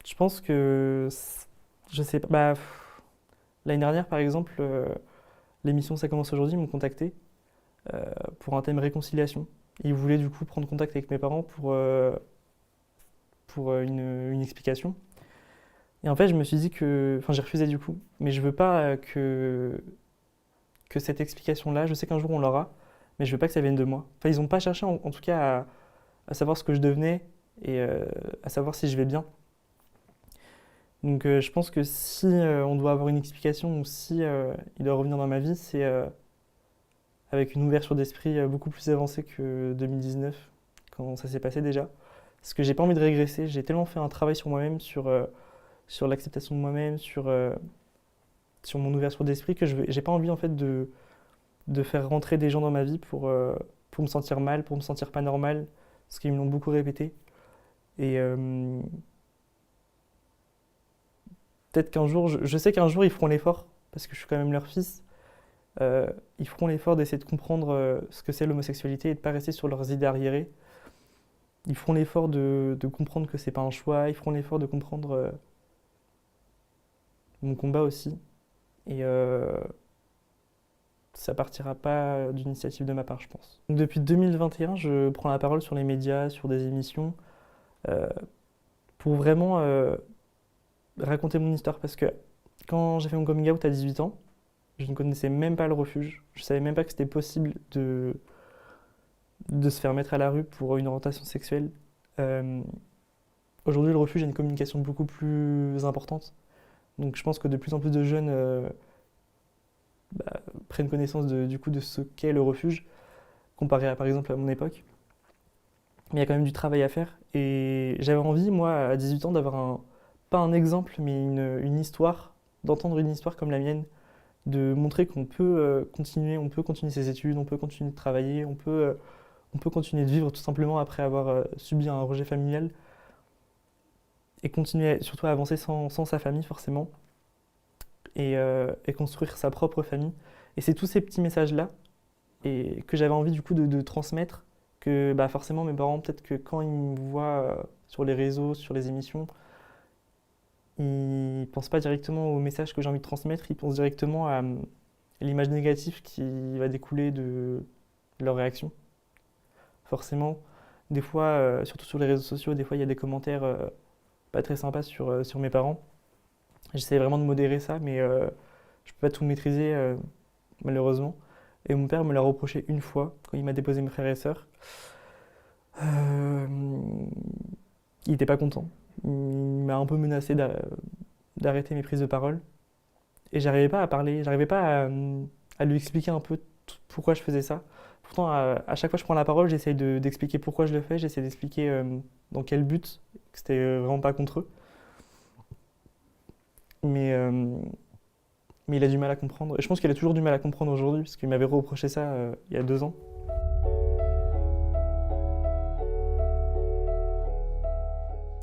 je pense que, je sais pas, l'année dernière par exemple, l'émission Ça commence aujourd'hui m'ont contacté pour un thème réconciliation. Ils voulaient du coup prendre contact avec mes parents pour une explication. Et en fait, je me suis dit j'ai refusé du coup, mais je veux pas que cette explication-là, je sais qu'un jour on l'aura, mais je veux pas que ça vienne de moi. Enfin, ils n'ont pas cherché en tout cas à savoir ce que je devenais et à savoir si je vais bien. Donc je pense que si on doit avoir une explication ou si il doit revenir dans ma vie, c'est avec une ouverture d'esprit beaucoup plus avancée que 2019, quand ça s'est passé déjà. Parce que j'ai pas envie de régresser, j'ai tellement fait un travail sur moi-même, sur l'acceptation de moi-même, sur mon ouverture d'esprit, que j'ai pas envie en fait de faire rentrer des gens dans ma vie pour me sentir mal, pour me sentir pas normal, parce qu'ils me l'ont beaucoup répété. Et peut-être qu'un jour, je sais qu'un jour ils feront l'effort, parce que je suis quand même leur fils, ils feront l'effort d'essayer de comprendre ce que c'est l'homosexualité et de pas rester sur leurs idées arriérées. Ils feront l'effort de comprendre que c'est pas un choix, ils feront l'effort de comprendre mon combat aussi. Et ça partira pas d'initiative de ma part, je pense. Donc, depuis 2021, je prends la parole sur les médias, sur des émissions, euh, pour vraiment raconter mon histoire. Parce que quand j'ai fait mon coming out à 18 ans, je ne connaissais même pas le refuge. Je savais même pas que c'était possible de se faire mettre à la rue pour une orientation sexuelle. Euh, Aujourd'hui, le refuge a une communication beaucoup plus importante. Donc je pense que de plus en plus de jeunes prennent connaissance du coup de ce qu'est le refuge, comparé à par exemple à mon époque. Mais il y a quand même du travail à faire. Et j'avais envie, moi, à 18 ans, d'avoir pas un exemple, mais une histoire, d'entendre une histoire comme la mienne, de montrer qu'on peut on peut continuer ses études, on peut continuer de travailler, on peut continuer de vivre tout simplement après avoir subi un rejet familial et continuer surtout à avancer sans sa famille forcément et construire sa propre famille. Et c'est tous ces petits messages-là et que j'avais envie du coup de transmettre, que bah, forcément mes parents, peut-être que quand ils me voient sur les réseaux, sur les émissions, ils pensent pas directement au message que j'ai envie de transmettre, ils pensent directement à l'image négative qui va découler de leur réaction. Forcément, des fois, surtout sur les réseaux sociaux, des fois il y a des commentaires pas très sympas sur mes parents. J'essaie vraiment de modérer ça, mais je peux pas tout maîtriser malheureusement. Et mon père me l'a reproché une fois quand il m'a déposé mes frères et sœurs. Euh, il n'était pas content. Il m'a un peu menacé d'arrêter mes prises de parole. Et j'arrivais pas à parler, j'arrivais pas à lui expliquer un peu pourquoi je faisais ça. Pourtant, à chaque fois que je prends la parole, j'essaye d'expliquer pourquoi je le fais, j'essaie d'expliquer dans quel but, que c'était vraiment pas contre eux. Mais, euh, mais il a du mal à comprendre. Et je pense qu'il a toujours du mal à comprendre aujourd'hui, parce qu'il m'avait reproché ça il y a 2 ans.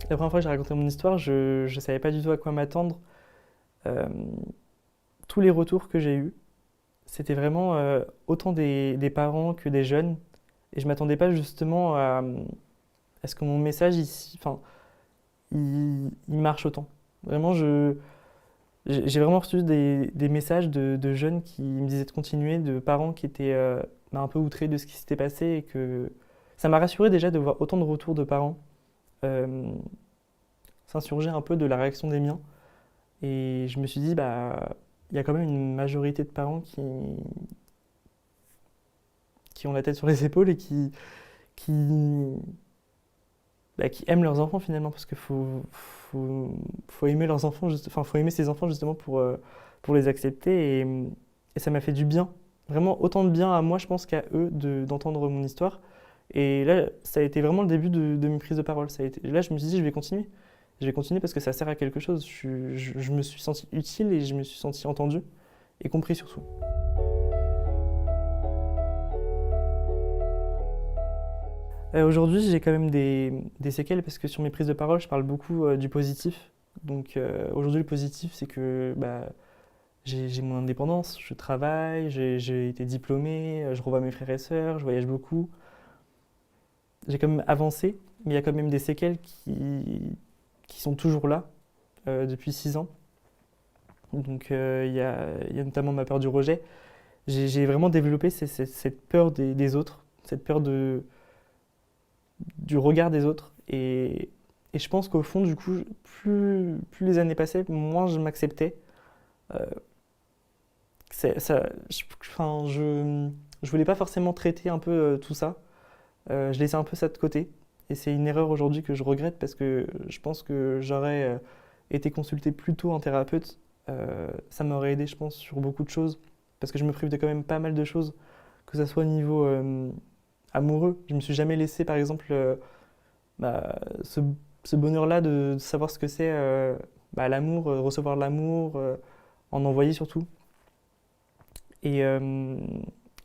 La première fois que j'ai raconté mon histoire, je ne savais pas du tout à quoi m'attendre. Euh, Tous les retours que j'ai eus, c'était vraiment autant des parents que des jeunes. Et je m'attendais pas justement à ce que mon message ici, enfin, il marche autant. Vraiment, j'ai vraiment reçu des messages de jeunes qui me disaient de continuer, de parents qui étaient un peu outrés de ce qui s'était passé et que ça m'a rassuré déjà de voir autant de retours de parents euh, s'insurger un peu de la réaction des miens. Et je me suis dit, bah, il y a quand même une majorité de parents qui ont la tête sur les épaules et qui, qui aiment leurs enfants finalement, parce qu'il faut aimer leurs enfants, enfin, faut aimer ses enfants justement pour les accepter. Et ça m'a fait du bien, vraiment autant de bien à moi, je pense, qu'à eux d'entendre mon histoire. Et là, ça a été vraiment le début de mes prises de parole. Là, je me suis dit, je vais continuer. Je vais continuer parce que ça sert à quelque chose. Je me suis senti utile et je me suis senti entendu et compris surtout. Aujourd'hui, j'ai quand même des séquelles parce que sur mes prises de parole, je parle beaucoup du positif. Donc aujourd'hui, le positif, c'est que bah, j'ai mon indépendance, je travaille, j'ai été diplômé, je revois mes frères et sœurs, je voyage beaucoup. J'ai quand même avancé, mais il y a quand même des séquelles qui sont toujours là depuis 6 ans. Donc il y a notamment ma peur du rejet. J'ai vraiment développé cette peur des autres, cette peur du regard des autres. Et je pense qu'au fond, du coup, plus les années passaient, moins je m'acceptais. Euh, enfin, je voulais pas forcément traiter un peu tout ça. Je laissais un peu ça de côté. Et c'est une erreur aujourd'hui que je regrette parce que je pense que j'aurais été consulté plus tôt un thérapeute. Ça m'aurait aidé, je pense, sur beaucoup de choses. Parce que je me prive de quand même pas mal de choses, que ce soit au niveau amoureux. Je me suis jamais laissé, par exemple, bah, ce bonheur-là de savoir ce que c'est l'amour, recevoir l'amour, en envoyer surtout. Et, euh,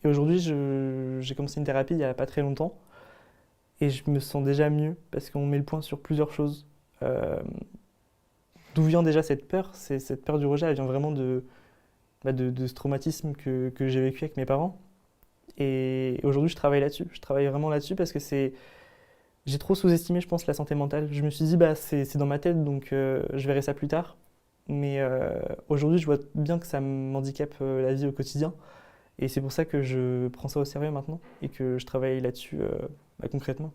et aujourd'hui, j'ai commencé une thérapie il n'y a pas très longtemps et je me sens déjà mieux parce qu'on met le point sur plusieurs choses. Euh, D'où vient déjà cette peur? Cette peur du rejet, elle vient vraiment de ce traumatisme que j'ai vécu avec mes parents. Et aujourd'hui, je travaille là-dessus. Je travaille vraiment là-dessus parce que j'ai trop sous-estimé, je pense, la santé mentale. Je me suis dit, bah, c'est dans ma tête, donc je verrai ça plus tard. Mais aujourd'hui, je vois bien que ça m'handicape la vie au quotidien. Et c'est pour ça que je prends ça au sérieux maintenant et que je travaille là-dessus concrètement.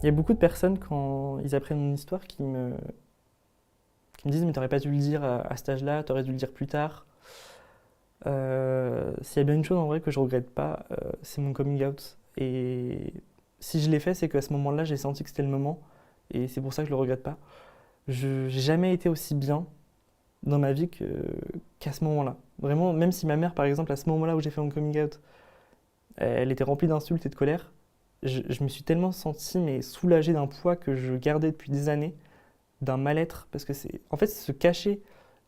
Il y a beaucoup de personnes, quand ils apprennent mon histoire, qui me disent, mais t'aurais pas dû le dire à cet âge-là, t'aurais dû le dire plus tard. S'il y a bien une chose en vrai que je regrette pas, c'est mon coming out. Et si je l'ai fait, c'est qu'à ce moment-là, j'ai senti que c'était le moment. Et c'est pour ça que je le regrette pas. J'ai jamais été aussi bien dans ma vie qu'à ce moment-là. Vraiment, même si ma mère, par exemple, à ce moment-là où j'ai fait mon coming out, elle était remplie d'insultes et de colère, je me suis tellement senti mais soulagé d'un poids que je gardais depuis des années, d'un mal-être, parce que en fait, se cacher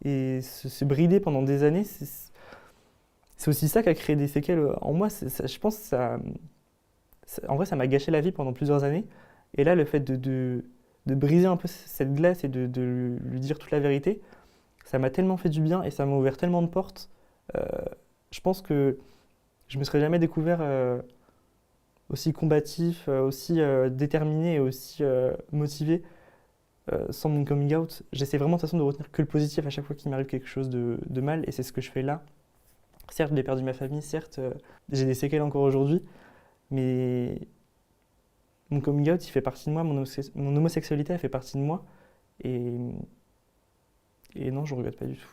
et se brider pendant des années, c'est aussi ça qui a créé des séquelles en moi. Je pense que en vrai, ça m'a gâché la vie pendant plusieurs années. Et là, le fait de briser un peu cette glace et de lui dire toute la vérité, ça m'a tellement fait du bien et ça m'a ouvert tellement de portes. Euh, je pense que je me serais jamais découvert aussi combatif, aussi déterminé et aussi motivé sans mon coming out. J'essaie vraiment de toute façon de retenir que le positif à chaque fois qu'il m'arrive quelque chose de mal et c'est ce que je fais là. Certes, j'ai perdu ma famille, certes, j'ai des séquelles encore aujourd'hui, mais mon coming out, il fait partie de moi, mon homosexualité, elle fait partie de moi et non, je ne regrette pas du tout.